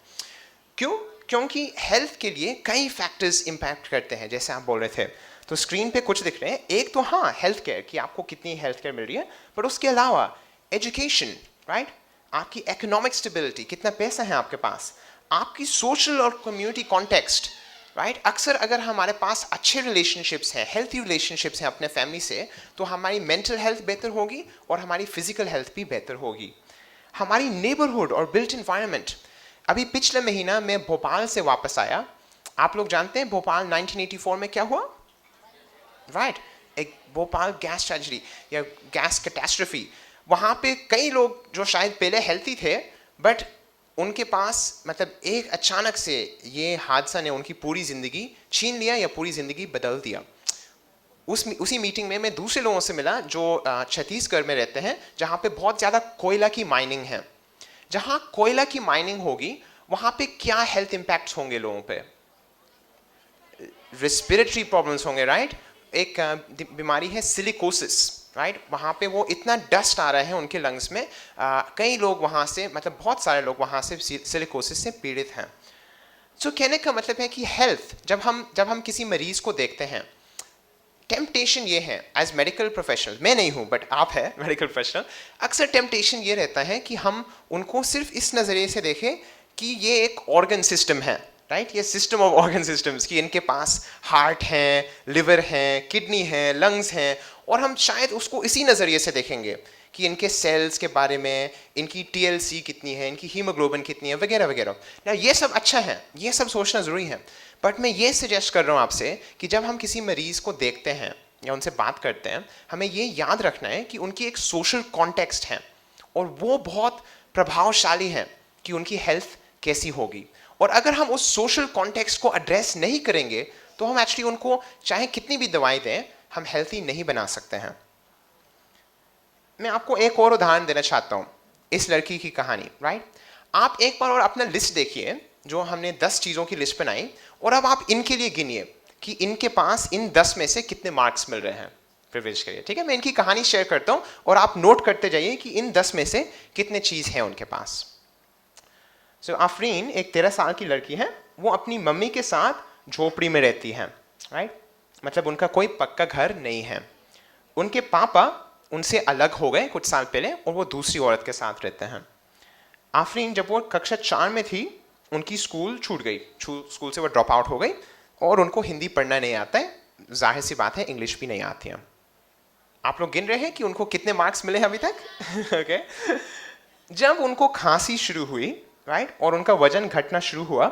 क्यों? क्योंकि हेल्थ के लिए कई फैक्टर्स इम्पैक्ट करते हैं, जैसे आप बोल रहे थे. तो स्क्रीन पे कुछ दिख रहे हैं. एक तो हाँ हेल्थ केयर, कि आपको कितनी हेल्थ केयर मिल रही है, बट उसके अलावा एजुकेशन, राइट, आपकी इकोनॉमिक स्टेबिलिटी, कितना पैसा है आपके पास, आपकी सोशल और कम्युनिटी कॉन्टेक्स्ट, राइट. अक्सर अगर हमारे पास अच्छे रिलेशनशिप्स हैं, हेल्थी रिलेशनशिप्स हैं अपने फैमिली से, तो हमारी मेंटल हेल्थ बेहतर होगी और हमारी फिजिकल हेल्थ भी बेहतर होगी. हमारी नेबरहुड और बिल्ट इन्वायरमेंट. अभी पिछले महीना मैं भोपाल से वापस आया. आप लोग जानते हैं भोपाल 1984 में क्या हुआ, राइट? एक भोपाल गैस ट्रेजेडी या गैस कैटास्ट्रोफी. वहाँ पे कई लोग जो शायद पहले हेल्थी थे बट उनके पास मतलब एक अचानक से ये हादसा ने उनकी पूरी ज़िंदगी छीन लिया या पूरी ज़िंदगी बदल दिया. उसी मीटिंग में मैं दूसरे लोगों से मिला जो छत्तीसगढ़ में रहते हैं, जहाँ पे बहुत ज़्यादा कोयला की माइनिंग है. जहाँ कोयला की माइनिंग होगी वहाँ पे क्या हेल्थ इम्पैक्ट्स होंगे लोगों पे? रेस्पिरेटरी प्रॉब्लम्स होंगे, राइट? एक बीमारी है सिलिकोसिस, राइट? वहाँ पे वो इतना डस्ट आ रहा है उनके लंग्स में, कई लोग वहाँ से, मतलब बहुत सारे लोग वहाँ से सिलिकोसिस से पीड़ित हैं. तो कहने का मतलब है कि हेल्थ, जब हम किसी मरीज को देखते हैं, टेम्पटेशन ये है एज मेडिकल प्रोफेशनल, मैं नहीं हूँ बट आप है मेडिकल प्रोफेशनल, अक्सर टेम्पटेशन ये रहता है कि हम उनको सिर्फ इस नज़रिए से देखें कि ये एक ऑर्गन सिस्टम है, राइट? ये सिस्टम ऑफ ऑर्गन सिस्टम्स, कि इनके पास हार्ट हैं, लिवर हैं, किडनी हैं, लंग्स हैं, और हम शायद उसको इसी नज़रिए से देखेंगे कि इनके सेल्स के बारे में, इनकी TLC कितनी है, इनकी हीमोग्लोबिन कितनी है, वगैरह वगैरह. ना ये सब अच्छा है, ये सब सोचना ज़रूरी है, बट मैं ये सजेस्ट कर रहा हूँ आपसे कि जब हम किसी मरीज को देखते हैं या उनसे बात करते हैं, हमें ये याद रखना है कि उनकी एक सोशल कॉन्टेक्स्ट है और वो बहुत प्रभावशाली है कि उनकी हेल्थ कैसी होगी। और अगर हम उस सोशल कॉन्टेक्स्ट को एड्रेस नहीं करेंगे तो हम एक्चुअली उनको चाहे कितनी भी दवाई दें, हम हेल्थी नहीं बना सकते हैं। मैं आपको एक और उदाहरण देना चाहता हूँ, इस लड़की की कहानी, राइट। आप एक बार और अपना लिस्ट देखिए, जो हमने 10 चीज़ों की लिस्ट बनाई, और अब आप इनके लिए गिनिए कि इनके पास इन 10 में से कितने मार्क्स मिल रहे हैं प्रिविलेज के लिए। ठीक है, मैं इनकी कहानी शेयर करता हूँ और आप नोट करते जाइए कि इन 10 में से कितने चीज़ हैं उनके पास। सो आफरीन एक 13 साल की लड़की है। वो अपनी मम्मी के साथ झोपड़ी में रहती है, राइट। मतलब उनका कोई पक्का घर नहीं है। उनके पापा उनसे अलग हो गए कुछ साल पहले और वो दूसरी औरत के साथ रहते हैं। आफरीन जब वो कक्षा 4 में थी, उनकी स्कूल छूट गई, स्कूल से वो ड्रॉप आउट हो गई और उनको हिंदी पढ़ना नहीं आता है, जाहिर सी बात है इंग्लिश भी नहीं आती है। आप लोग गिन रहे हैं कि उनको कितने मार्क्स मिले अभी तक? ओके। जब उनको खांसी शुरू हुई, राइट, और उनका वजन घटना शुरू हुआ,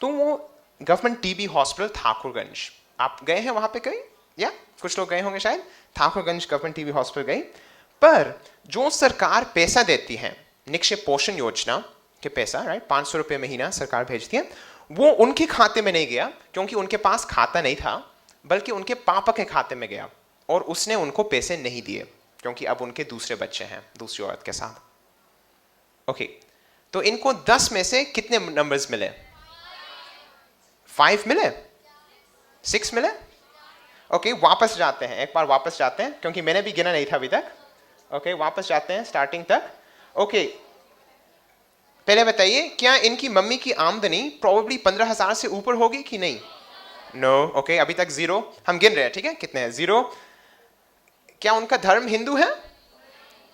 तो वो गवर्नमेंट टीबी हॉस्पिटल ठाकुरगंज, आप गए हैं वहाँ पे कहीं, या कुछ लोग गए होंगे शायद, ठाकुरगंज गवर्नमेंट टीबी हॉस्पिटल गई। पर जो सरकार पैसा देती है, निक्षेप पोषण योजना के पैसा, राइट, 500 रुपये महीना सरकार भेजती है, वो उनके खाते में नहीं गया क्योंकि उनके पास खाता नहीं था, बल्कि उनके पापा के खाते में गया और उसने उनको पैसे नहीं दिए क्योंकि अब उनके दूसरे बच्चे हैं दूसरी औरत के साथ। ओके, तो इनको 10 में से कितने नंबर्स मिले? 5 मिले? 6 मिले? ओके, वापस जाते हैं, एक बार वापस जाते हैं क्योंकि मैंने भी गिना नहीं था अभी तक। ओके, वापस जाते हैं स्टार्टिंग तक। ओके, पहले बताइए, क्या इनकी मम्मी की आमदनी प्रोबेबली 15,000 से ऊपर होगी कि नहीं? नो। ओके, अभी तक 0। हम गिन रहे हैं, ठीक है, कितने हैं? 0। क्या उनका धर्म हिंदू है?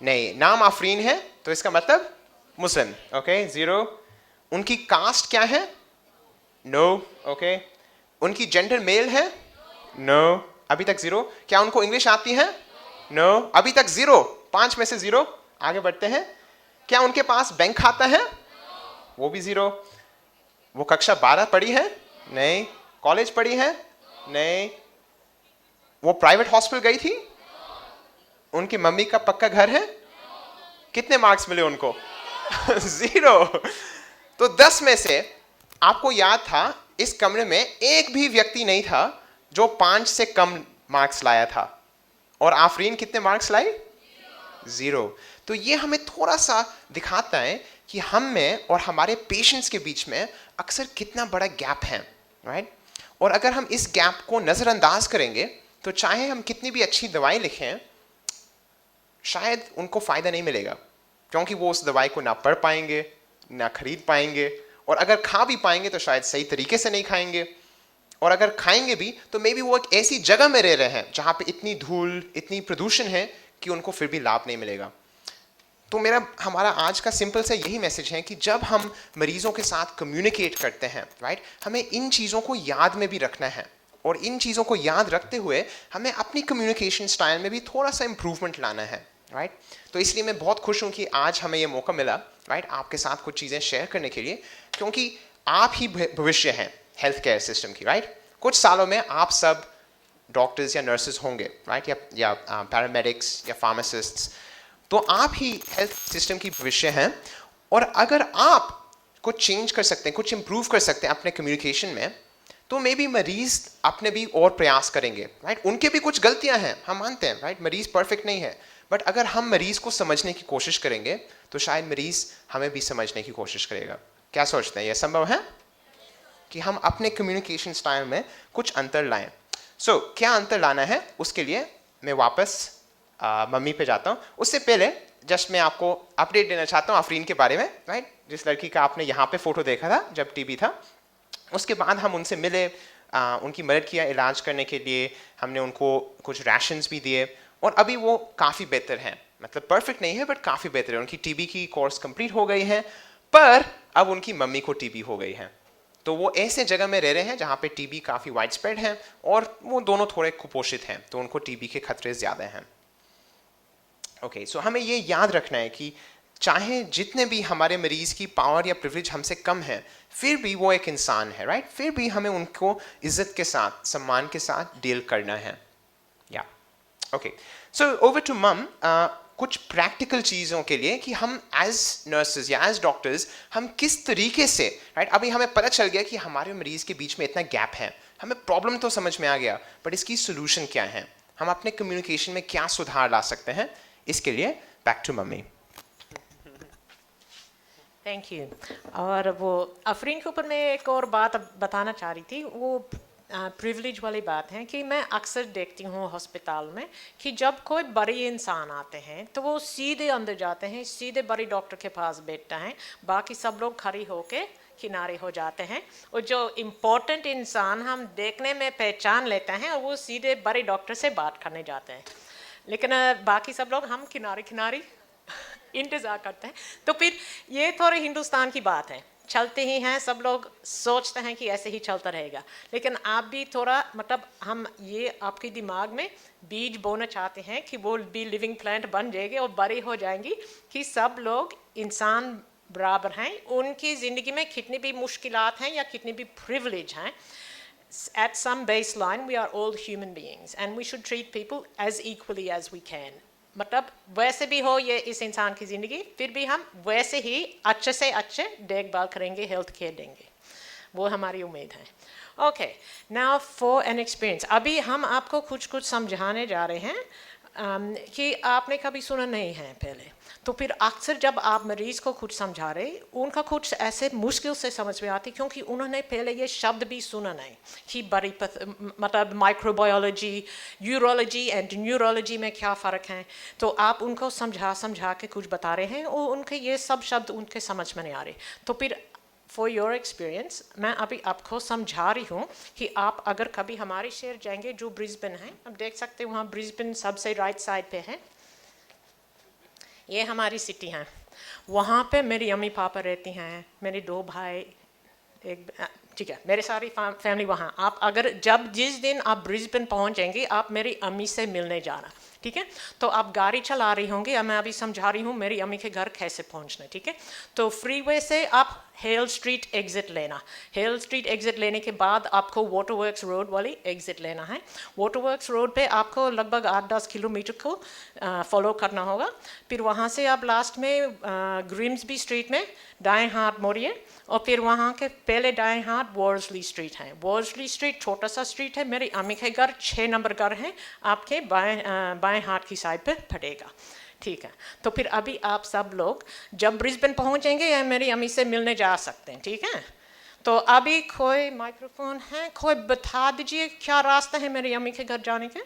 नहीं। नाम आफरीन है तो इसका मतलब मुस्लिम। ओके, 0। उनकी कास्ट क्या है? नो। ओके, उनकी जेंडर मेल है? नो। अभी तक 0। क्या उनको इंग्लिश आती है? नो। अभी तक 0। 5 में से 0। आगे बढ़ते हैं। क्या उनके पास बैंक खाता है? वो भी 0। वो कक्षा 12 पढ़ी है? नहीं। कॉलेज पढ़ी है? नहीं। वो प्राइवेट हॉस्पिटल गई थी? उनकी मम्मी का पक्का घर है? कितने मार्क्स मिले उनको? 0। तो 10 में से आपको याद था इस कमरे में एक भी व्यक्ति नहीं था जो 5 से कम मार्क्स लाया था, और आफरीन कितने मार्क्स लाई? 0। तो ये हमें थोड़ा सा दिखाता है कि हम में और हमारे पेशेंट्स के बीच में अक्सर कितना बड़ा गैप है, राइट। और अगर हम इस गैप को नज़रअंदाज करेंगे तो चाहे हम कितनी भी अच्छी दवाई लिखें, शायद उनको फ़ायदा नहीं मिलेगा क्योंकि वो उस दवाई को ना पढ़ पाएंगे, ना खरीद पाएंगे, और अगर खा भी पाएंगे तो शायद सही तरीके से नहीं खाएंगे, और अगर खाएंगे भी तो मे बी वो एक ऐसी जगह में रह रहे हैं जहाँ पे इतनी धूल, इतनी प्रदूषण है कि उनको फिर भी लाभ नहीं मिलेगा। तो हमारा आज का सिंपल सा यही मैसेज है कि जब हम मरीजों के साथ कम्युनिकेट करते हैं, राइट, हमें इन चीज़ों को याद में भी रखना है, और इन चीज़ों को याद रखते हुए हमें अपनी कम्युनिकेशन स्टाइल में भी थोड़ा सा इम्प्रूवमेंट लाना है, राइट। तो इसलिए मैं बहुत खुश हूँ कि आज हमें ये मौका मिला, राइट, आपके साथ कुछ चीज़ें शेयर करने के लिए, क्योंकि आप ही भविष्य हैं हेल्थ केयर सिस्टम की, राइट। कुछ सालों में आप सब डॉक्टर्स या नर्सेज होंगे, राइट, या पैरामेडिक्स या फार्मासिस्ट्स, तो आप ही हेल्थ सिस्टम की भविष्य हैं। और अगर आप कुछ चेंज कर सकते हैं, कुछ इम्प्रूव कर सकते हैं अपने कम्युनिकेशन में, तो मे बी मरीज अपने भी और प्रयास करेंगे, राइट। उनके भी कुछ गलतियां हैं, हम मानते हैं, राइट, मरीज परफेक्ट नहीं है, बट अगर हम मरीज को समझने की कोशिश करेंगे तो शायद मरीज हमें भी समझने की कोशिश करेगा। क्या सोचते हैं, यह संभव है कि हम अपने कम्युनिकेशन स्टाइल में कुछ अंतर लाएं? क्या अंतर लाना है, उसके लिए मैं वापस मम्मी पे जाता हूँ। उससे पहले जस्ट मैं आपको अपडेट देना चाहता हूँ आफरीन के बारे में, राइट, जिस लड़की का आपने यहाँ पे फोटो देखा था जब टीबी था। उसके बाद हम उनसे मिले, उनकी मदद किया इलाज करने के लिए, हमने उनको कुछ राशंस भी दिए, और अभी वो काफ़ी बेहतर हैं, मतलब परफेक्ट नहीं है बट काफ़ी बेहतर है। उनकी टीबी की कोर्स कंप्लीट हो गई है, पर अब उनकी मम्मी को टीबी हो गई है, तो वो ऐसे जगह में रह रहे हैं जहाँ पे टीबी काफ़ी वाइड स्प्रेड है, और वो दोनों थोड़े कुपोषित हैं, तो उनको टीबी के खतरे ज़्यादा हैं। ओके, सो हमें ये याद रखना है कि चाहे जितने भी हमारे मरीज की पावर या प्रिविलेज हमसे कम है, फिर भी वो एक इंसान है, राइट? फिर भी हमें उनको इज्जत के साथ, सम्मान के साथ डील करना है। या ओके, सो ओवर टू मम, कुछ प्रैक्टिकल चीज़ों के लिए कि हम एज नर्सेज या एज डॉक्टर्स हम किस तरीके से, राइट, अभी हमें पता चल गया कि हमारे मरीज के बीच में इतना गैप है, हमें प्रॉब्लम तो समझ में आ गया, बट इसकी सोल्यूशन क्या है, हम अपने कम्युनिकेशन में क्या सुधार ला सकते हैं, इसके लिए back to mummy. Thank you. और वो अफरीन के ऊपर मैं एक और बात बताना चाह रही थी, वो प्रिविलेज वाली बात है कि मैं अक्सर देखती हूँ हॉस्पिटल में कि जब कोई बड़े इंसान आते हैं तो वो सीधे अंदर जाते हैं, सीधे बड़े डॉक्टर के पास बैठते हैं, बाकी सब लोग खड़े होके किनारे हो जाते हैं, और जो इम्पोर्टेंट इंसान हम देखने में पहचान लेते हैं वो सीधे बड़े डॉक्टर से बात करने जाते हैं, लेकिन बाकी सब लोग हम किनारे किनारे इंतज़ार करते हैं। तो फिर ये थोड़ी हिंदुस्तान की बात है, चलते ही हैं, सब लोग सोचते हैं कि ऐसे ही चलता रहेगा, लेकिन आप भी थोड़ा मतलब हम ये आपके दिमाग में बीज बोना चाहते हैं कि वो भी लिविंग प्लांट बन जाएंगे और बड़े हो जाएंगी कि सब लोग इंसान बराबर हैं, उनकी ज़िंदगी में कितनी भी मुश्किलात हैं या कितनी भी प्रिविलेज हैं, at some baseline we are all human beings and we should treat people as equally as we can. मतलब वैसे भी हो ये इस इंसान की ज़िंदगी, फिर भी हम वैसे ही अच्छे से अच्छे देखभाल करेंगे, हेल्थ केयर देंगे, वो हमारी उम्मीद है। Okay, now for an experience, अभी हम आपको कुछ समझाने जा रहे हैं कि आपने कभी सुना नहीं है पहले, तो फिर अक्सर जब आप मरीज़ को कुछ समझा रहे, उनका कुछ ऐसे मुश्किल से समझ में आती क्योंकि उन्होंने पहले ये शब्द भी सुना नहीं कि बड़ी मतलब माइक्रोबायोलॉजी, यूरोलॉजी एंड न्यूरोलॉजी में क्या फ़र्क है, तो आप उनको समझा के कुछ बता रहे हैं और उनके ये सब शब्द उनके समझ में नहीं आ रहे। तो फिर फॉर योर एक्सपीरियंस मैं अभी आपको समझा रही हूँ कि आप अगर कभी हमारे शहर जाएंगे जो ब्रिस्बेन है, आप देख सकते हैं वहाँ ब्रिस्बेन सबसे राइट साइड पे है, ये हमारी सिटी है, वहाँ पे मेरी अम्मी पापा रहती हैं, मेरे 2 भाई, एक, ठीक है, मेरे सारी फैमिली वहाँ। आप अगर जिस दिन आप ब्रिस्बेन पहुँचेंगे आप मेरी अम्मी से मिलने जाना, ठीक है? तो आप गाड़ी चला रही होंगी, मैं अभी समझा रही हूँ मेरी अम्मी के घर कैसे पहुँचना, ठीक है? तो फ्रीवे से आप हेल स्ट्रीट एग्ज़िट लेना, हेल स्ट्रीट एग्ज़िट लेने के बाद आपको वाटर वर्क्स रोड वाली एग्ज़िट लेना है। वाटर वर्क्स रोड पे आपको लगभग 8-10 किलोमीटर को फॉलो करना होगा, फिर वहाँ से आप लास्ट में ग्रिम्सबी स्ट्रीट में दाएं हाथ मोड़िए और फिर वहाँ के पहले दाएं हाथ वॉर्सली स्ट्रीट है। वॉर्सली स्ट्रीट छोटा सा स्ट्रीट है, मेरी अम्मी के घर 6 नंबर घर है, आपके बाएं हाथ की साइड पे पड़ेगा, ठीक है? तो फिर अभी आप सब लोग जब ब्रिस्बेन पहुँचेंगे या मेरी अम्मी से मिलने जा सकते हैं, ठीक है? तो अभी कोई माइक्रोफोन है, कोई बता दीजिए क्या रास्ता है मेरी अम्मी के घर जाने के?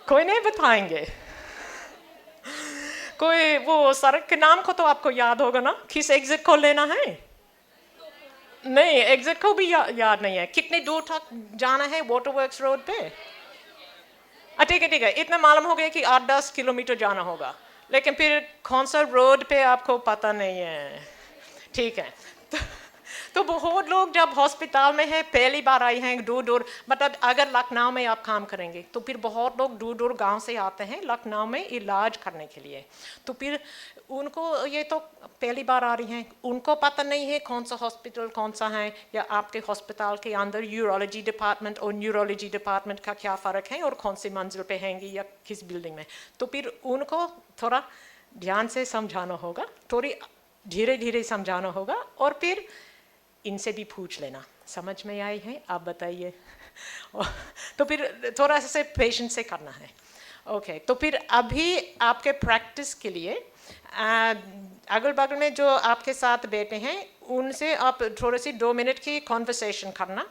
कोई नहीं बताएंगे? कोई वो सड़क के नाम को तो आपको याद होगा ना, किस एग्जिट को लेना है? नहीं, एग्जिट को भी याद नहीं है। कितने दूर तक जाना है वाटर वर्क्स रोड पे? ठीक है, इतना मालूम हो गया कि 8-10 किलोमीटर जाना होगा, लेकिन फिर कौन सा रोड पे आपको पता नहीं है, ठीक है? तो बहुत लोग जब हॉस्पिटल में है, पहली बार आए हैं दूर, मतलब अगर लखनऊ में आप काम करेंगे तो फिर बहुत लोग दूर गांव से आते हैं लखनऊ में इलाज करने के लिए, तो फिर उनको ये तो पहली बार आ रही हैं, उनको पता नहीं है कौन सा हॉस्पिटल कौन सा है, या आपके हॉस्पिटल के अंदर यूरोलॉजी डिपार्टमेंट और न्यूरोलॉजी डिपार्टमेंट का क्या फ़र्क है और कौन सी मंजिल पे हैंगी या किस बिल्डिंग में। तो फिर उनको थोड़ा ध्यान से समझाना होगा, थोड़ी धीरे समझाना होगा, और फिर इनसे भी पूछ लेना समझ में आई है, आप बताइए। तो फिर थोड़ा सा पेशेंस से करना है। ओके, तो फिर अभी आपके प्रैक्टिस के लिए अगल बगल में जो आपके साथ बैठे हैं उनसे आप थोड़ी सी 2 मिनट की कॉन्वर्सेशन करना।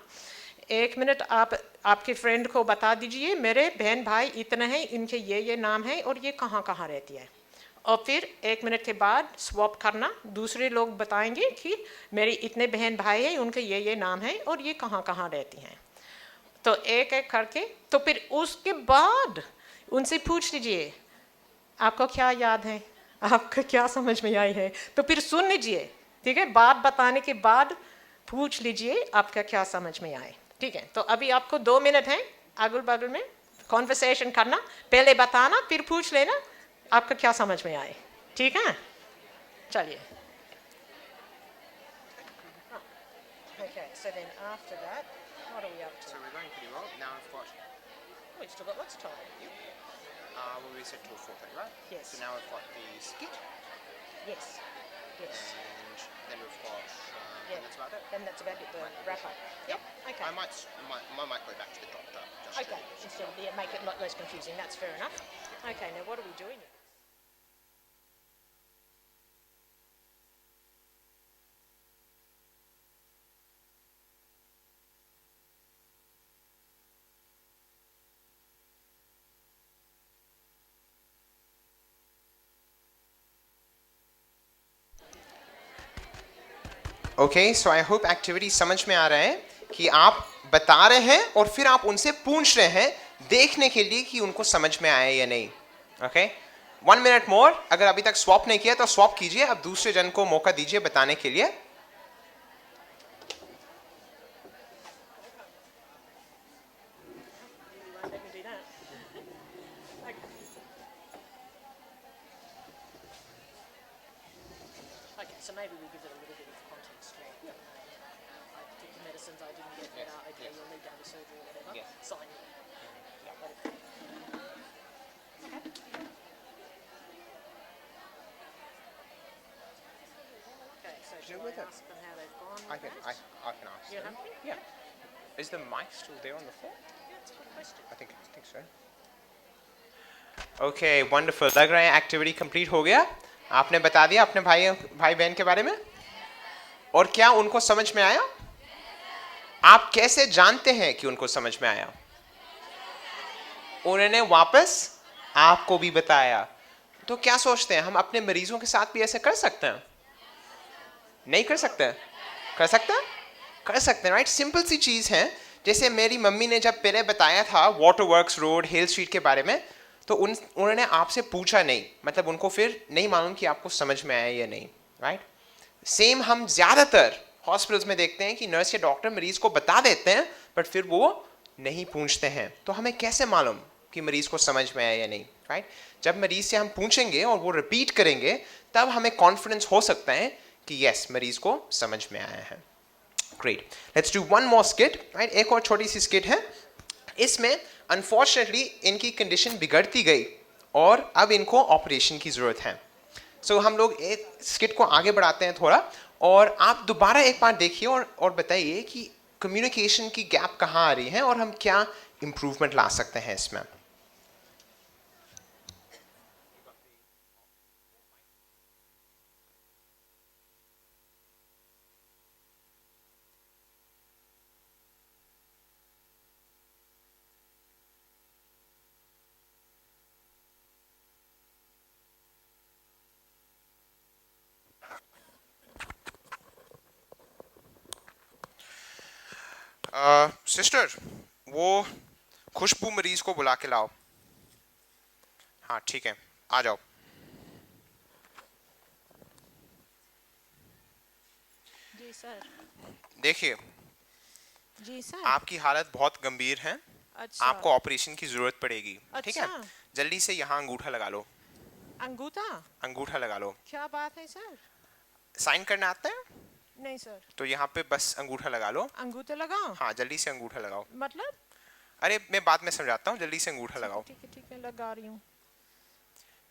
1 मिनट आप आपके फ्रेंड को बता दीजिए मेरे बहन भाई इतने हैं, इनके ये नाम है और ये कहाँ रहती है, और फिर 1 मिनट के बाद स्वैप करना, दूसरे लोग बताएंगे कि मेरे इतने बहन भाई हैं, उनके ये नाम है और ये कहाँ रहती हैं। तो एक करके, तो फिर उसके बाद उनसे पूछ लीजिए आपको क्या याद है, आपको क्या समझ में आई है, तो फिर सुन लीजिए, ठीक है? बात बताने के बाद पूछ लीजिए आपका क्या समझ में आए, ठीक है? तो अभी आपको 2 मिनट हैं अगल बगल में कॉन्वर्सेशन करना, पहले बताना फिर पूछ लेना आपका क्या समझ में आए, ठीक है? चलिए. Okay, so then after that, what are we up to? So we're going pretty well. Now I've got, We've still got lots of time. well, we said till 4:30, right? Yes. So now I've got the skit, Yes. Yes. and then we've got, Yeah. that's about it. Then that's about it, the wrap up. Yep. Okay. I might go back to the doctor. Just Okay. Instead of make it a lot less confusing. That's fair enough. Okay. Now what are we doing? Okay, so I hope activity समझ में आ रहा है कि आप बता रहे हैं और फिर आप उनसे पूछ रहे हैं देखने के लिए कि उनको समझ में आया या नहीं. ओके, 1 मिनट मोर. अगर अभी तक स्वैप नहीं किया तो स्वैप कीजिए. अब दूसरे जन को मौका दीजिए बताने के लिए. Let me do that. Okay, so maybe we give it a little bit of context. I took the medicines, I didn't get better. Okay, you'll need to have a surgery or whatever. Yes. Sign it. Okay, so You're shall with I it. ask them how they've gone? I with can that? ask You them. happy? Yeah. Is the mic still there on the floor? Yeah, it's a good question. I think so. Okay, wonderful. लग रहा है activity complete हो गया. आपने बता दिया अपने भाई बहन के बारे में, और क्या उनको समझ में आया? आप कैसे जानते हैं कि उनको समझ में आया? उन्होंने वापस आपको भी बताया. तो क्या सोचते हैं, हम अपने मरीजों के साथ भी ऐसे कर सकते हैं? नहीं कर सकते? कर सकते हैं? कर सकते हैं, राइट? सिंपल सी चीज है. जैसे मेरी मम्मी ने जब पहले बताया था वाटर वर्क्स रोड हिल स्ट्रीट के बारे में, तो उन्होंने आपसे पूछा नहीं, मतलब उनको फिर नहीं मालूम कि आपको समझ में आया या नहीं, राइट? सेम हम ज्यादातर हॉस्पिटल्स में देखते हैं कि नर्स या डॉक्टर मरीज को बता देते हैं बट फिर वो नहीं पूछते हैं. तो हमें कैसे मालूम कि मरीज को समझ में आया या नहीं, राइट? जब मरीज से हम पूछेंगे और वो रिपीट करेंगे तब हमें कॉन्फिडेंस हो सकता है कि यस मरीज को समझ में आया है. Great, let's do one more skit, right? एक और छोटी सी स्किट है. इसमें अनफॉर्चुनेटली इनकी कंडीशन बिगड़ती गई और अब इनको ऑपरेशन की जरूरत है. सो हम लोग एक स्किट को आगे बढ़ाते हैं थोड़ा, और आप दोबारा एक बार देखिए और बताइए कि कम्युनिकेशन की गैप कहाँ आ रही है और हम क्या इंप्रूवमेंट ला सकते हैं इसमें. सिस्टर, वो खुशबू मरीज को बुला के लाओ. हाँ ठीक है, आ जाओ. जी सर. देखिए, जी सर. आपकी हालत बहुत गंभीर है. अच्छा. आपको ऑपरेशन की जरूरत पड़ेगी. ठीक है, अच्छा. जल्दी से यहाँ अंगूठा लगा लो. अंगूठा? अंगूठा लगा लो. क्या बात है सर? साइन करना आता है? नहीं सर. तो यहाँ पे बस अंगूठा लगा लो. अंगूठा लगाओ? हाँ, जल्दी से अंगूठा लगाओ. मतलब? अरे मैं बाद में समझाता हूँ, जल्दी से अंगूठा लगाओ. ठीक है, लगा रही हूँ.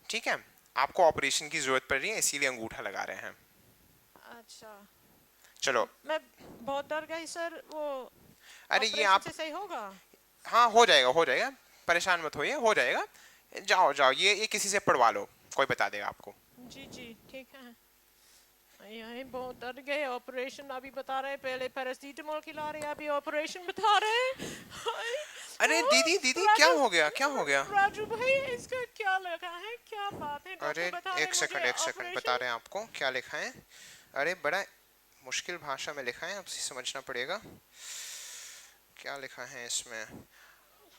ठीक है, आपको ऑपरेशन की जरूरत पड़ रही है इसीलिए अंगूठा लगा रहे हैं. अच्छा. चलो. मैं बहुत डर गई सर. वो अरे ये आप, सही होगा? हाँ हो जाएगा, परेशान मत होइए, हो जाएगा. जाओ, ये किसी से पढ़वा लो, कोई बता देगा आपको. जी ठीक है. यही बहुत डर गए. ऑपरेशन अभी बता रहे, पहले पैरासीटामोल खिला रहे, अभी ऑपरेशन बता रहे. अरे दीदी क्या हो गया? राजू भाई, इसका क्या लिखा है? क्या बात है? अरे एक सेकंड बता रहे हैं आपको क्या लिखा है. अरे बड़ा मुश्किल भाषा में लिखा है, आपसे समझना पड़ेगा. क्या लिखा है इसमें?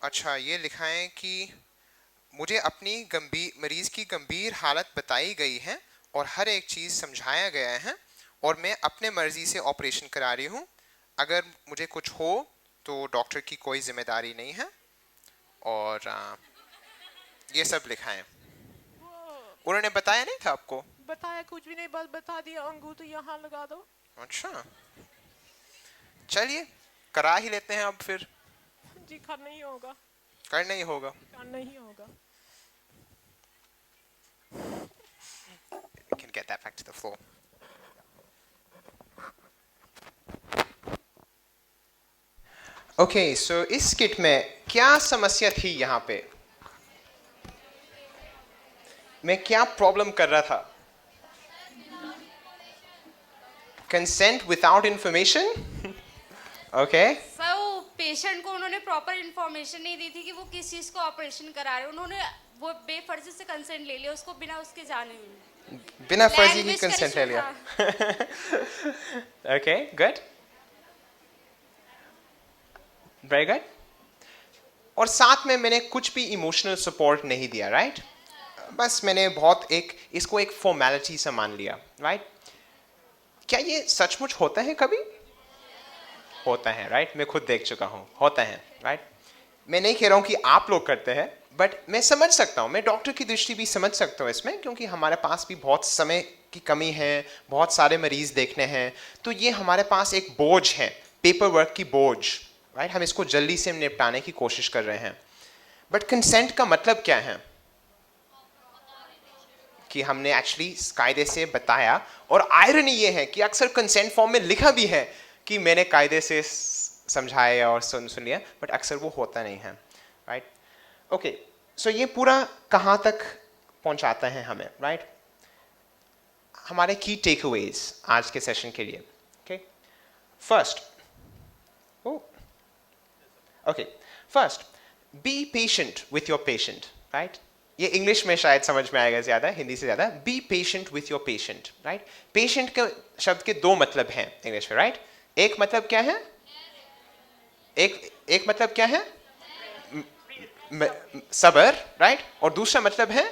अच्छा, ये लिखा है कि मुझे अपनी मरीज की गंभीर हालत बताई गई है और हर एक चीज़ समझाया गया है और मैं अपने मर्जी से ऑपरेशन करा रही हूँ. अगर मुझे कुछ हो तो डॉक्टर की कोई जिम्मेदारी नहीं है और ये सब लिखा है। उन्होंने बताया नहीं था आपको? बताया कुछ भी नहीं, बस बता दिया अंगूठी यहाँ लगा दो। अच्छा, चलिए करा ही लेते हैं अब फिर। जी करना ही होगा। करना ही होगा। करना ही होगा। We can get that back to the floor. Okay, so इस किट में क्या समस्या थी यहाँ पे? मैं क्या प्रॉब्लम कर रहा था? Consent without information? Okay. Sir वो पेशेंट को उन्होंने प्रॉपर इंफॉर्मेशन नहीं दी थी कि वो किस चीज़ को ऑपरेशन करा रहे हैं। उन्होंने वो बेफर्जी से कंसेंट ले लिया उसको बिना उसके जाने हुए। बिना फर्जी ही Language का कंसेंट issue ले लिया। था। Okay, good. Very good. और साथ में मैंने कुछ भी इमोशनल सपोर्ट नहीं दिया, राइट? बस मैंने बहुत इसको एक फॉर्मेलिटी से मान लिया, राइट? क्या ये सचमुच होता है कभी? होता है, राइट? मैं खुद देख चुका हूँ, होता है, राइट? मैं नहीं कह रहा हूँ कि आप लोग करते हैं, बट मैं समझ सकता हूँ, मैं डॉक्टर की दृष्टि भी समझ सकता हूँ इसमें, क्योंकि हमारे पास भी बहुत समय की कमी है, बहुत सारे मरीज देखने हैं, तो ये हमारे पास एक बोझ है, पेपर वर्क की बोझ, राइट? हम इसको जल्दी से निपटाने की कोशिश कर रहे हैं। बट कंसेंट का मतलब क्या है? कि हमने एक्चुअली कायदे से बताया, और आयरनी ये है कि अक्सर कंसेंट फॉर्म में लिखा भी है कि मैंने कायदे से समझाया और सुन लिया, बट अक्सर वो होता नहीं है, राइट? ओके, सो ये पूरा कहाँ तक पहुँचाता है हमें, राइट? हमारे की टेकअवेज आज के सेशन के लिए, okay? First, okay, first, be patient with your patient, right? ये इंग्लिश में शायद समझ में आएगा ज़्यादा, हिंदी से ज़्यादा। Be patient with your patient, right? Patient के शब्द के दो मतलब हैं इंग्लिश में, राइट? एक मतलब क्या है? एक मतलब क्या है? सबर, राइट? और दूसरा मतलब है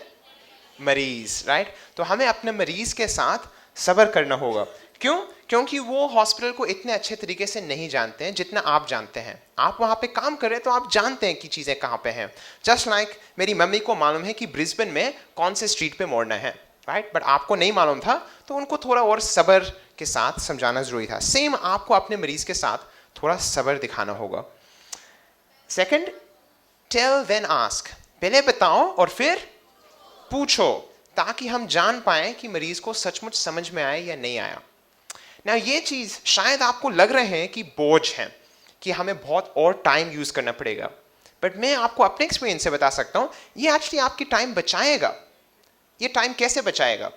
मरीज, राइट? तो हमें अपने मरीज के साथ सबर करना होगा। क्यों? क्योंकि वो हॉस्पिटल को इतने अच्छे तरीके से नहीं जानते हैं जितना आप जानते हैं। आप वहाँ पे काम कर रहे हैं तो आप जानते हैं कि चीज़ें कहाँ पे हैं। जस्ट लाइक मेरी मम्मी को मालूम है कि ब्रिस्बेन में कौन से स्ट्रीट पे मोड़ना है, राइट? बट आपको नहीं मालूम था, तो उनको थोड़ा और सब्र के साथ समझाना ज़रूरी था। सेम आपको अपने मरीज़ के साथ थोड़ा सब्र दिखाना होगा। सेकेंड, टेल देन आस्क, पहले बताओ और फिर पूछो, ताकि हम जान पाएँ कि मरीज़ को सचमुच समझ में आए या नहीं आया। ना ये चीज़ शायद आपको लग रहे हैं कि बोझ है, कि हमें बहुत और टाइम यूज़ करना पड़ेगा, बट मैं आपको अपने एक्सपीरियंस से बता सकता हूँ, ये एक्चुअली आपकी टाइम बचाएगा। ये टाइम कैसे बचाएगा?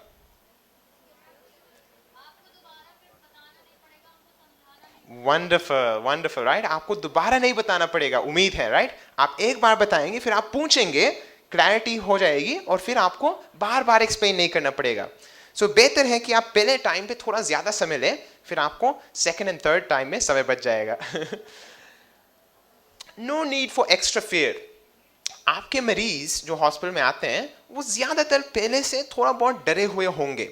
Wonderful, wonderful, right? आपको दोबारा नहीं बताना पड़ेगा, उम्मीद है, राइट? आप एक बार बताएंगे, फिर आप पूछेंगे, क्लैरिटी हो जाएगी, और फिर आपको बार बार एक्सप्लेन नहीं करना पड़ेगा। सो बेहतर है कि आप पहले टाइम पे थोड़ा ज़्यादा समय लें, फिर आपको सेकेंड एंड थर्ड टाइम में समय बच जाएगा। No need for extra fare. आपके मरीज जो हॉस्पिटल में आते हैं, वो ज़्यादातर पहले से थोड़ा बहुत डरे हुए होंगे।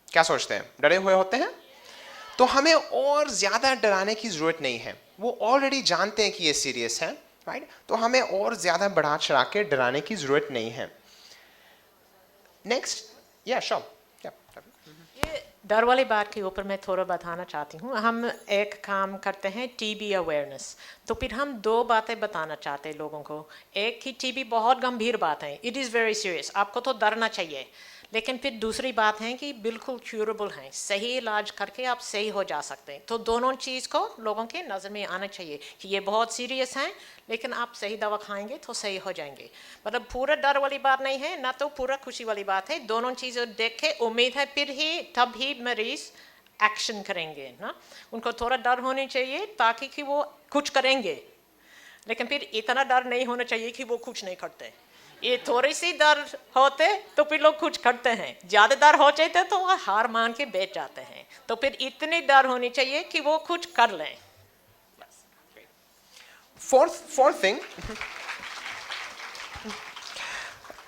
क्या सोचते हैं? डरे हुए होते हैं? तो हमें और ज़्यादा डराने की ज़रूरत नहीं है, वो ऑलरेडी जानते हैं कि ये सीरियस है, राइट? तो हमें और ज़्यादा बढ़ा चढ़ा के डराने की ज़रूरत नहीं है। नेक्स्ट, या श्योर, ये डर वाली बात के ऊपर मैं थोड़ा बताना चाहती हूँ। हम एक काम करते हैं टीबी अवेयरनेस, तो फिर हम दो बातें बताना चाहते हैं लोगों को। एक कि टीबी बहुत गंभीर बात है, इट इज़ वेरी सीरियस, आपको तो डरना चाहिए। लेकिन फिर दूसरी बात है कि बिल्कुल क्यूरेबल हैं, सही इलाज करके आप सही हो जा सकते हैं। तो दोनों चीज़ को लोगों के नज़र में आना चाहिए कि ये बहुत सीरियस हैं, लेकिन आप सही दवा खाएंगे तो सही हो जाएंगे। मतलब पूरा डर वाली बात नहीं है, ना तो पूरा खुशी वाली बात है। दोनों चीज़ें देख के उम्मीद है फिर ही तब ही मरीज एक्शन करेंगे ना। उनको थोड़ा डर होनी चाहिए ताकि कि वो कुछ करेंगे, लेकिन फिर इतना डर नहीं होना चाहिए कि वो कुछ नहीं करते। ये थोड़ी सी डर होते तो फिर लोग कुछ करते हैं, ज़्यादा डर हो जाते तो वो हार मान के बैठ जाते हैं। तो फिर इतनी डर होनी चाहिए कि वो कुछ कर लें।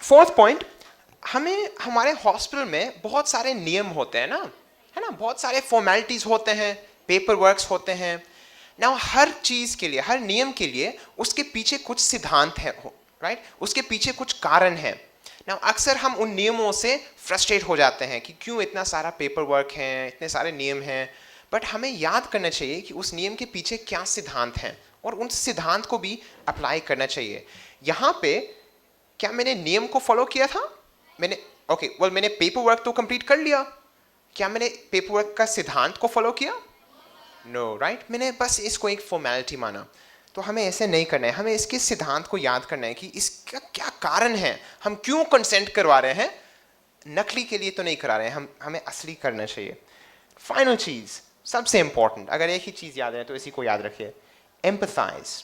फोर्थ पॉइंट, हमें हमारे हॉस्पिटल में बहुत सारे नियम होते हैं ना, है ना? बहुत सारे फॉर्मेलिटीज होते हैं, पेपर वर्क्स होते हैं, नाउ हर चीज़ के लिए, हर नियम के लिए उसके पीछे कुछ सिद्धांत है, राइट? उसके पीछे कुछ कारण है। नाउ अक्सर हम उन नियमों से फ्रस्ट्रेट हो जाते हैं कि क्यों इतना सारा पेपर वर्क है, इतने सारे नियम हैं, बट हमें याद करना चाहिए कि उस नियम के पीछे क्या सिद्धांत हैं और उन सिद्धांत को भी अप्लाई करना चाहिए। यहाँ पे क्या मैंने नियम को फॉलो किया था? मैंने पेपर वर्क तो कंप्लीट कर लिया। क्या मैंने पेपर वर्क का सिद्धांत को फॉलो किया? No, right? मैंने बस इसको एक फॉर्मेलिटी माना। तो हमें ऐसे नहीं करना है, हमें इसके सिद्धांत को याद करना है कि इसका क्या कारण है, हम क्यों कंसेंट करवा रहे हैं। नकली के लिए तो नहीं करा रहे हैं, हमें असली करना चाहिए। फाइनल चीज़, सबसे इंपॉर्टेंट, अगर एक ही चीज़ याद है तो इसी को याद रखिए, एम्पैथाइज।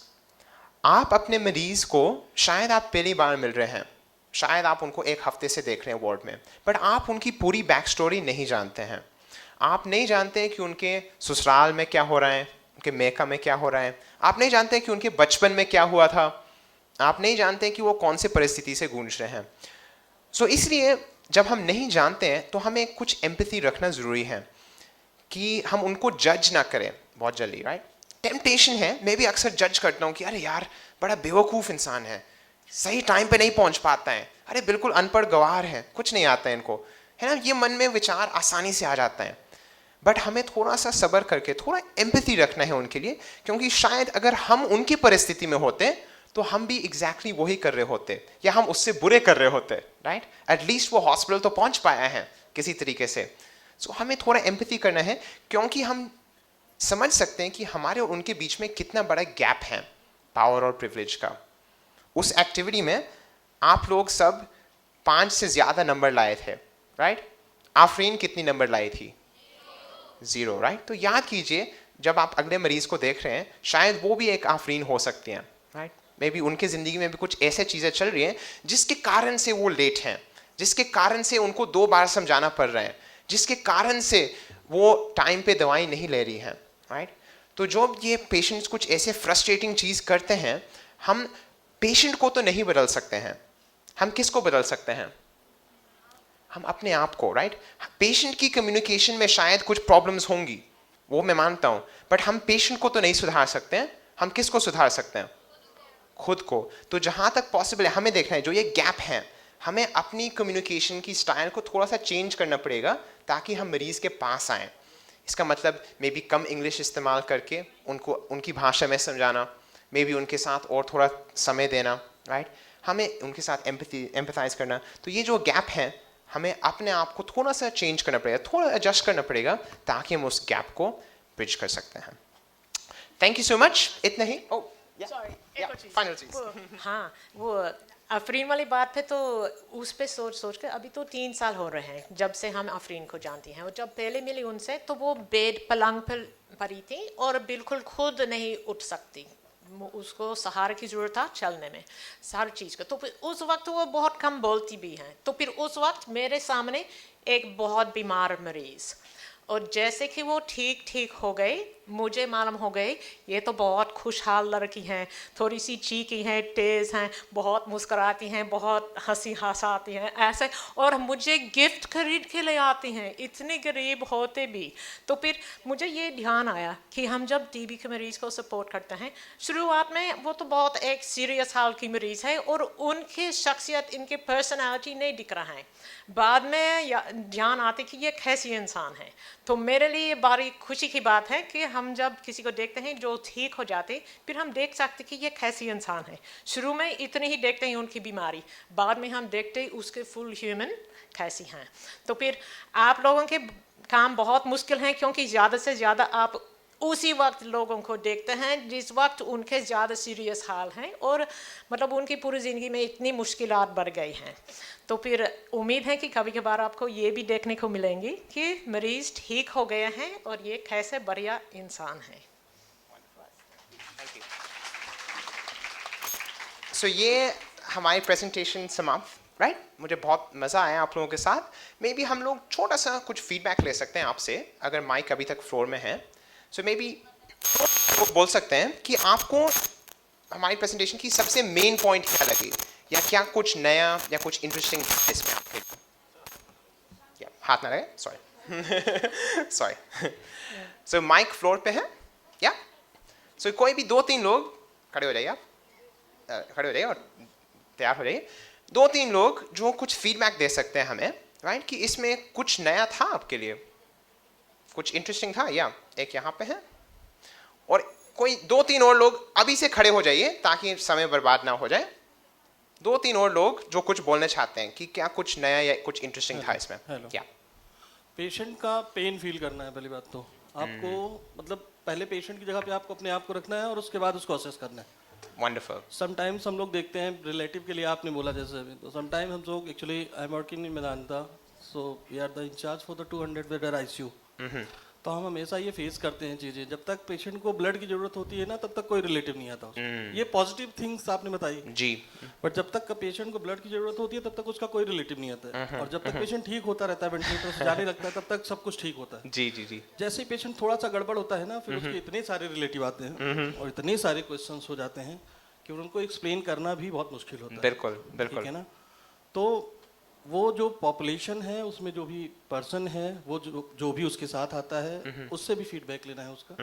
आप अपने मरीज को, शायद आप पहली बार मिल रहे हैं, शायद आप उनको एक हफ्ते से देख रहे हैं वार्ड में, बट आप उनकी पूरी बैक स्टोरी नहीं जानते हैं। आप नहीं जानते कि उनके ससुराल में क्या हो रहा है, उनके मेका में क्या हो रहा है, आप नहीं जानते कि उनके बचपन में क्या हुआ था, आप नहीं जानते कि वो कौन से परिस्थिति से गूंज रहे हैं। सो इसलिए जब हम नहीं जानते हैं तो हमें कुछ एम्पैथी रखना ज़रूरी है कि हम उनको जज ना करें बहुत जल्दी, राइट? टेम्पटेशन है, मैं भी अक्सर जज करता हूँ कि अरे यार बड़ा बेवकूफ़ इंसान है, सही टाइम पे नहीं पहुँच पाता है, अरे बिल्कुल अनपढ़ गवार है, कुछ नहीं आता है इनको, है ना? ये मन में विचार आसानी से आ जाता है। बट हमें थोड़ा सा सब्र करके थोड़ा एम्पैथी रखना है उनके लिए, क्योंकि शायद अगर हम उनकी परिस्थिति में होते तो हम भी एग्जैक्टली वही कर रहे होते, या हम उससे बुरे कर रहे होते, राइट? एटलीस्ट वो हॉस्पिटल तो पहुंच पाया है किसी तरीके से। सो हमें थोड़ा एम्पैथी करना है, क्योंकि हम समझ सकते हैं कि हमारे और उनके बीच में कितना बड़ा गैप है पावर और प्रिविलेज का। उस एक्टिविटी में आप लोग सब 5 से ज़्यादा नंबर लाए थे, राइट? आफरीन कितनी नंबर लाई थी? 0, राइट? तो याद कीजिए, जब आप अगले मरीज को देख रहे हैं, शायद वो भी एक आफरीन हो सकती हैं, राइट? मे बी उनके ज़िंदगी में भी कुछ ऐसे चीज़ें चल रही हैं जिसके कारण से वो लेट हैं, जिसके कारण से उनको 2 बार समझाना पड़ रहा है, जिसके कारण से वो टाइम पे दवाई नहीं ले रही हैं, राइट? तो जो ये पेशेंट्स कुछ ऐसे फ्रस्ट्रेटिंग चीज़ करते हैं, हम पेशेंट को तो नहीं बदल सकते हैं, हम किसको बदल सकते हैं? हम अपने आप को, राइट? पेशेंट की कम्युनिकेशन में शायद कुछ प्रॉब्लम्स होंगी, वो मैं मानता हूँ, बट हम पेशेंट को तो नहीं सुधार सकते हैं। हम किसको सुधार सकते हैं? खुद को। तो जहाँ तक पॉसिबल है हमें देखना है जो ये गैप है, हमें अपनी कम्युनिकेशन की स्टाइल को थोड़ा सा चेंज करना पड़ेगा ताकि हम मरीज़ के पास आएँ। इसका मतलब मे बी कम इंग्लिश इस्तेमाल करके उनको उनकी भाषा में समझाना, मे बी उनके साथ और थोड़ा समय देना, राइट? हमें उनके साथ एम्पैथाइज करना। तो ये जो गैप है, हमें अपने आप को थोड़ा सा चेंज करना पड़ेगा, थोड़ा एडजस्ट करना पड़ेगा ताकि हम उस गैप को ब्रिज कर सकते हैं। Thank you so much. इतना ही। फाइनल चीज। हाँ, वो आफरीन वाली बात पे तो उस पे सोच के अभी तो 3 साल हो रहे हैं जब से हम आफरीन को जानती हैं। और जब पहले मिली उनसे तो वो बेड पलंग पर पड़ी थी और बिल्कुल खुद नहीं उठ सकती, उसको सहारे की ज़रूरत था चलने में, सारी चीज़ का। तो फिर उस वक्त वो बहुत कम बोलती भी हैं। तो फिर उस वक्त मेरे सामने एक बहुत बीमार मरीज़, और जैसे कि वो ठीक हो गई, मुझे मालूम हो गई ये तो बहुत खुशहाल लड़की हैं, थोड़ी सी चीकी हैं, तेज़ हैं, बहुत मुस्कुराती हैं, बहुत हंसी हंसाती हैं ऐसे, और मुझे गिफ्ट खरीद के ले आती हैं, इतने गरीब होते भी। तो फिर मुझे ये ध्यान आया कि हम जब टीबी के मरीज़ को सपोर्ट करते हैं, शुरुआत में वो तो बहुत एक सीरियस हाल की मरीज़ है और उनकी शख्सियत, इनके पर्सनालिटी नहीं दिख रहा है, बाद में ध्यान आते कि ये कैसी इंसान है। तो मेरे लिए बड़ी खुशी की बात है कि हम जब किसी को देखते हैं जो ठीक हो जाते, फिर हम देख सकते कि ये कैसी इंसान है। शुरू में इतने ही देखते हैं उनकी बीमारी, बाद में हम देखते हैं उसके फुल ह्यूमन कैसी हैं। तो फिर आप लोगों के काम बहुत मुश्किल हैं, क्योंकि ज़्यादा से ज़्यादा आप उसी वक्त लोगों को देखते हैं जिस वक्त उनके ज़्यादा सीरियस हाल हैं, और मतलब उनकी पूरी ज़िंदगी में इतनी मुश्किलात बढ़ गई हैं। तो फिर उम्मीद है कि कभी कभार आपको ये भी देखने को मिलेंगी कि मरीज़ ठीक हो गए हैं और ये कैसे बढ़िया इंसान है। सो ये हमारी प्रेजेंटेशन समाप्त, राइट? मुझे बहुत मज़ा आया आप लोगों के साथ। मे बी हम लोग छोटा सा कुछ फीडबैक ले सकते हैं आपसे, अगर माइक अभी तक फ्लोर में है। सो मे बी वो बोल सकते हैं कि आपको हमारी प्रेजेंटेशन की सबसे मेन पॉइंट क्या लगी, या क्या कुछ नया या कुछ इंटरेस्टिंग इसमें आपके। हाथ ना लगे, सॉरी। सो माइक फ्लोर पे है, या सो कोई भी 2-3 लोग खड़े हो जाइए, आप खड़े हो जाइए और तैयार हो जाइए। 2-3 लोग जो कुछ फीडबैक दे सकते हैं हमें, राइट, कि इसमें कुछ नया था आपके लिए, कुछ इंटरेस्टिंग था। या एक यहाँ पे है, और कोई 2-3 और लोग अभी से खड़े हो जाइए ताकि समय बर्बाद ना हो जाए। 2-3 और लोग जो कुछ बोलना चाहते हैं कि क्या कुछ नया या कुछ इंटरेस्टिंग था इसमें। हेलो। क्या पेशेंट का पेन फील करना है पहली बात तो आपको, मतलब पहले पेशेंट की जगह पे आपको अपने आप को रखना है और उसके बाद उसको असेस करना है। वंडरफुल। समटाइम्स हम लोग देखते हैं रिलेटिव के लिए, आपने बोला जैसे अभी, तो समटाइम हम लोग actually I am working in Medanta, so we are the incharge for the 200 bed ICU. तो हम हमेशा ये फेस करते हैं चीज़ें, जब तक पेशेंट को ब्लड की जरूरत होती है ना तब तक कोई रिलेटिव नहीं आता उसको। ये पॉजिटिव थिंग्स आपने बताई जी, बट जब तक पेशेंट को ब्लड की जरूरत होती है तब तक उसका कोई रिलेटिव नहीं आता है, और जब तक पेशेंट ठीक होता रहता है, वेंटिलेटर से जाने लगता है, तब तक सब कुछ ठीक होता है। जी जी जी। जैसे ही पेशेंट थोड़ा सा गड़बड़ होता है ना, फिर उसके इतने सारे रिलेटिव आते हैं और इतने सारे क्वेश्चंस हो जाते हैं कि उनको एक्सप्लेन करना भी बहुत मुश्किल होता है। बिल्कुल बिल्कुल। ठीक है ना। तो वो जो पॉपुलेशन है उसमें जो भी पर्सन है, वो जो भी उसके साथ आता है, उससे भी फीडबैक लेना है उसका,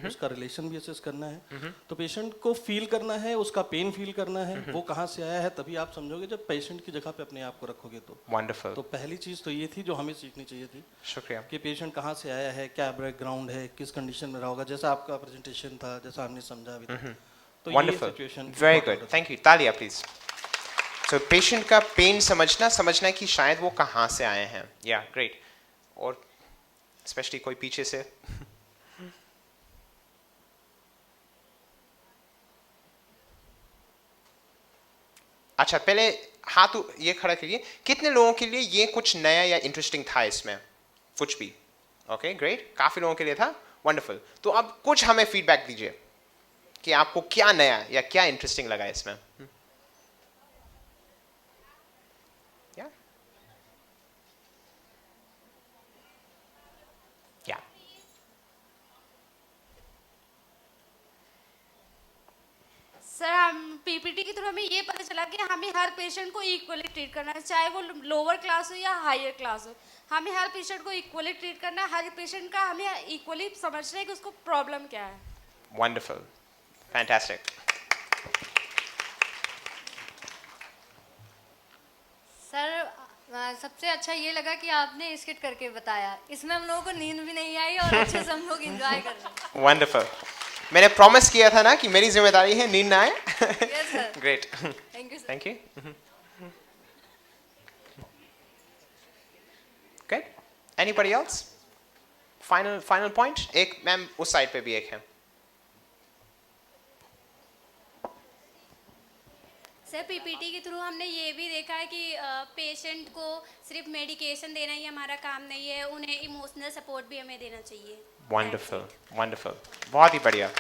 उसका रिलेशन भी असेस करना है। तो पेशेंट को फील करना है, उसका पेन फील करना है, वो कहाँ से आया है, तभी आप समझोगे जब पेशेंट की जगह पे अपने आप को रखोगे तो। वंडरफुल। तो पहली चीज़ तो ये थी जो हमें सीखनी चाहिए थी, शुक्रिया। कि पेशेंट कहाँ से आया है, क्या बैकग्राउंड है, किस कंडीशन में रहा होगा, जैसा आपका प्रेजेंटेशन था, जैसा हमने समझा अभी तक। तो ये wonderful, situation very good, thank you. तालियां प्लीज। सो पेशेंट का पेन समझना कि शायद वो कहाँ से आए हैं। या ग्रेट। और स्पेशली कोई पीछे से। अच्छा, पहले हाथ ये खड़ा करिए, कितने लोगों के लिए ये कुछ नया या इंटरेस्टिंग था इसमें, कुछ भी? ओके ग्रेट, काफी लोगों के लिए था। वंडरफुल। तो अब कुछ हमें फीडबैक दीजिए कि आपको क्या नया या क्या इंटरेस्टिंग लगा इसमें। क्या सर, हम पीपीटी के थ्रू हमें ये पता चला कि हमें हर पेशेंट को इक्वली ट्रीट करना है, चाहे वो लोअर क्लास हो या हायर क्लास हो। हमें हर पेशेंट को इक्वली ट्रीट करना है, हर पेशेंट का हमें इक्वली समझना है कि उसको प्रॉब्लम क्या है। Wonderful, fantastic. सर सबसे अच्छा ये लगा कि आपने स्किट करके बताया, इसमें हम लोगों को नींद भी नहीं आई और अच्छे से हम लोग एंजॉय कर रहे हैं। वंडरफुल। मैंने प्रॉमिस किया था ना कि मेरी जिम्मेदारी है नींद ना आए। Yes sir. Great, thank you sir. Thank you. Good. Anybody else? Final point. एक मैम उस साइड पे भी एक है। सर, पीपीटी के थ्रू हमने ये भी देखा है कि पेशेंट को सिर्फ मेडिकेशन देना ही हमारा काम नहीं है, उन्हें इमोशनल सपोर्ट भी हमें देना चाहिए। वंडरफुल, वंडरफुल, बहुत ही बढ़िया।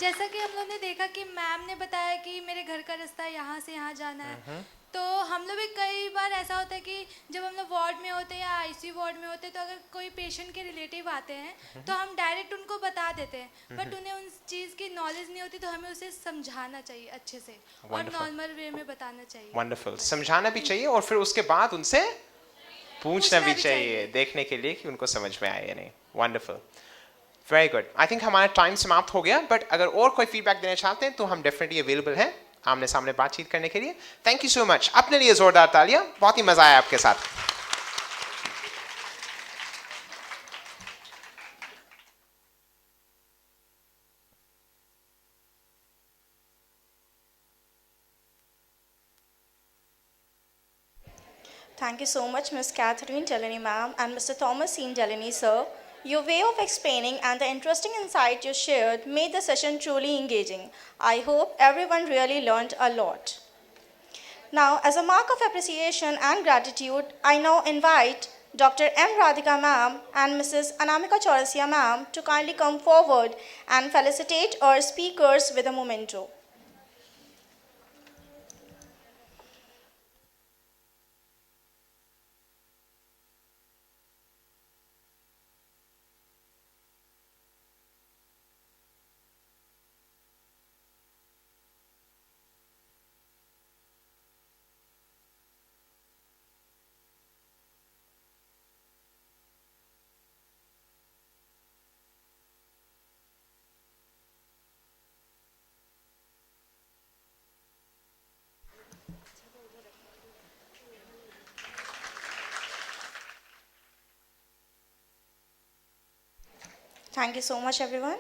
जैसा कि हम लोग ने देखा कि मैम ने बताया कि मेरे घर का रास्ता यहाँ से यहाँ जाना है, तो हम लोग भी कई बार ऐसा होता है कि जब हम लोग वार्ड में होते हैं या आईसीयू वार्ड में होते हैं, तो अगर कोई पेशेंट के रिलेटिव आते हैं तो हम डायरेक्ट उनको बता देते हैं, बट उन्हें उस चीज़ की नॉलेज नहीं होती, तो हमें उसे समझाना चाहिए अच्छे से और नॉर्मल वे में बताना चाहिए। वंडरफुल, समझाना भी चाहिए और फिर उसके बाद उनसे पूछना भी चाहिए, देखने के लिए कि उनको समझ में आए या नहीं। Wonderful, very good. I think हमारा टाइम समाप्त हो गया, बट अगर और कोई फीडबैक देना चाहते हैं तो हम डेफिनेटली अवेलेबल हैं आमने सामने बातचीत करने के लिए। Thank you so much. अपने लिए जोरदार तालियां, बहुत ही मजा आया आपके साथ। Thank you so much, Ms. Catherine Delaney, ma'am, and Mr. Thomas Sean Delaney, sir. Your way of explaining and the interesting insight you shared made the session truly engaging. I hope everyone really learned a lot. Now, as a mark of appreciation and gratitude, I now invite Dr. M. Radhika ma'am and Mrs. Anamika Chaurasia ma'am to kindly come forward and felicitate our speakers with a memento. Thank you so much, everyone.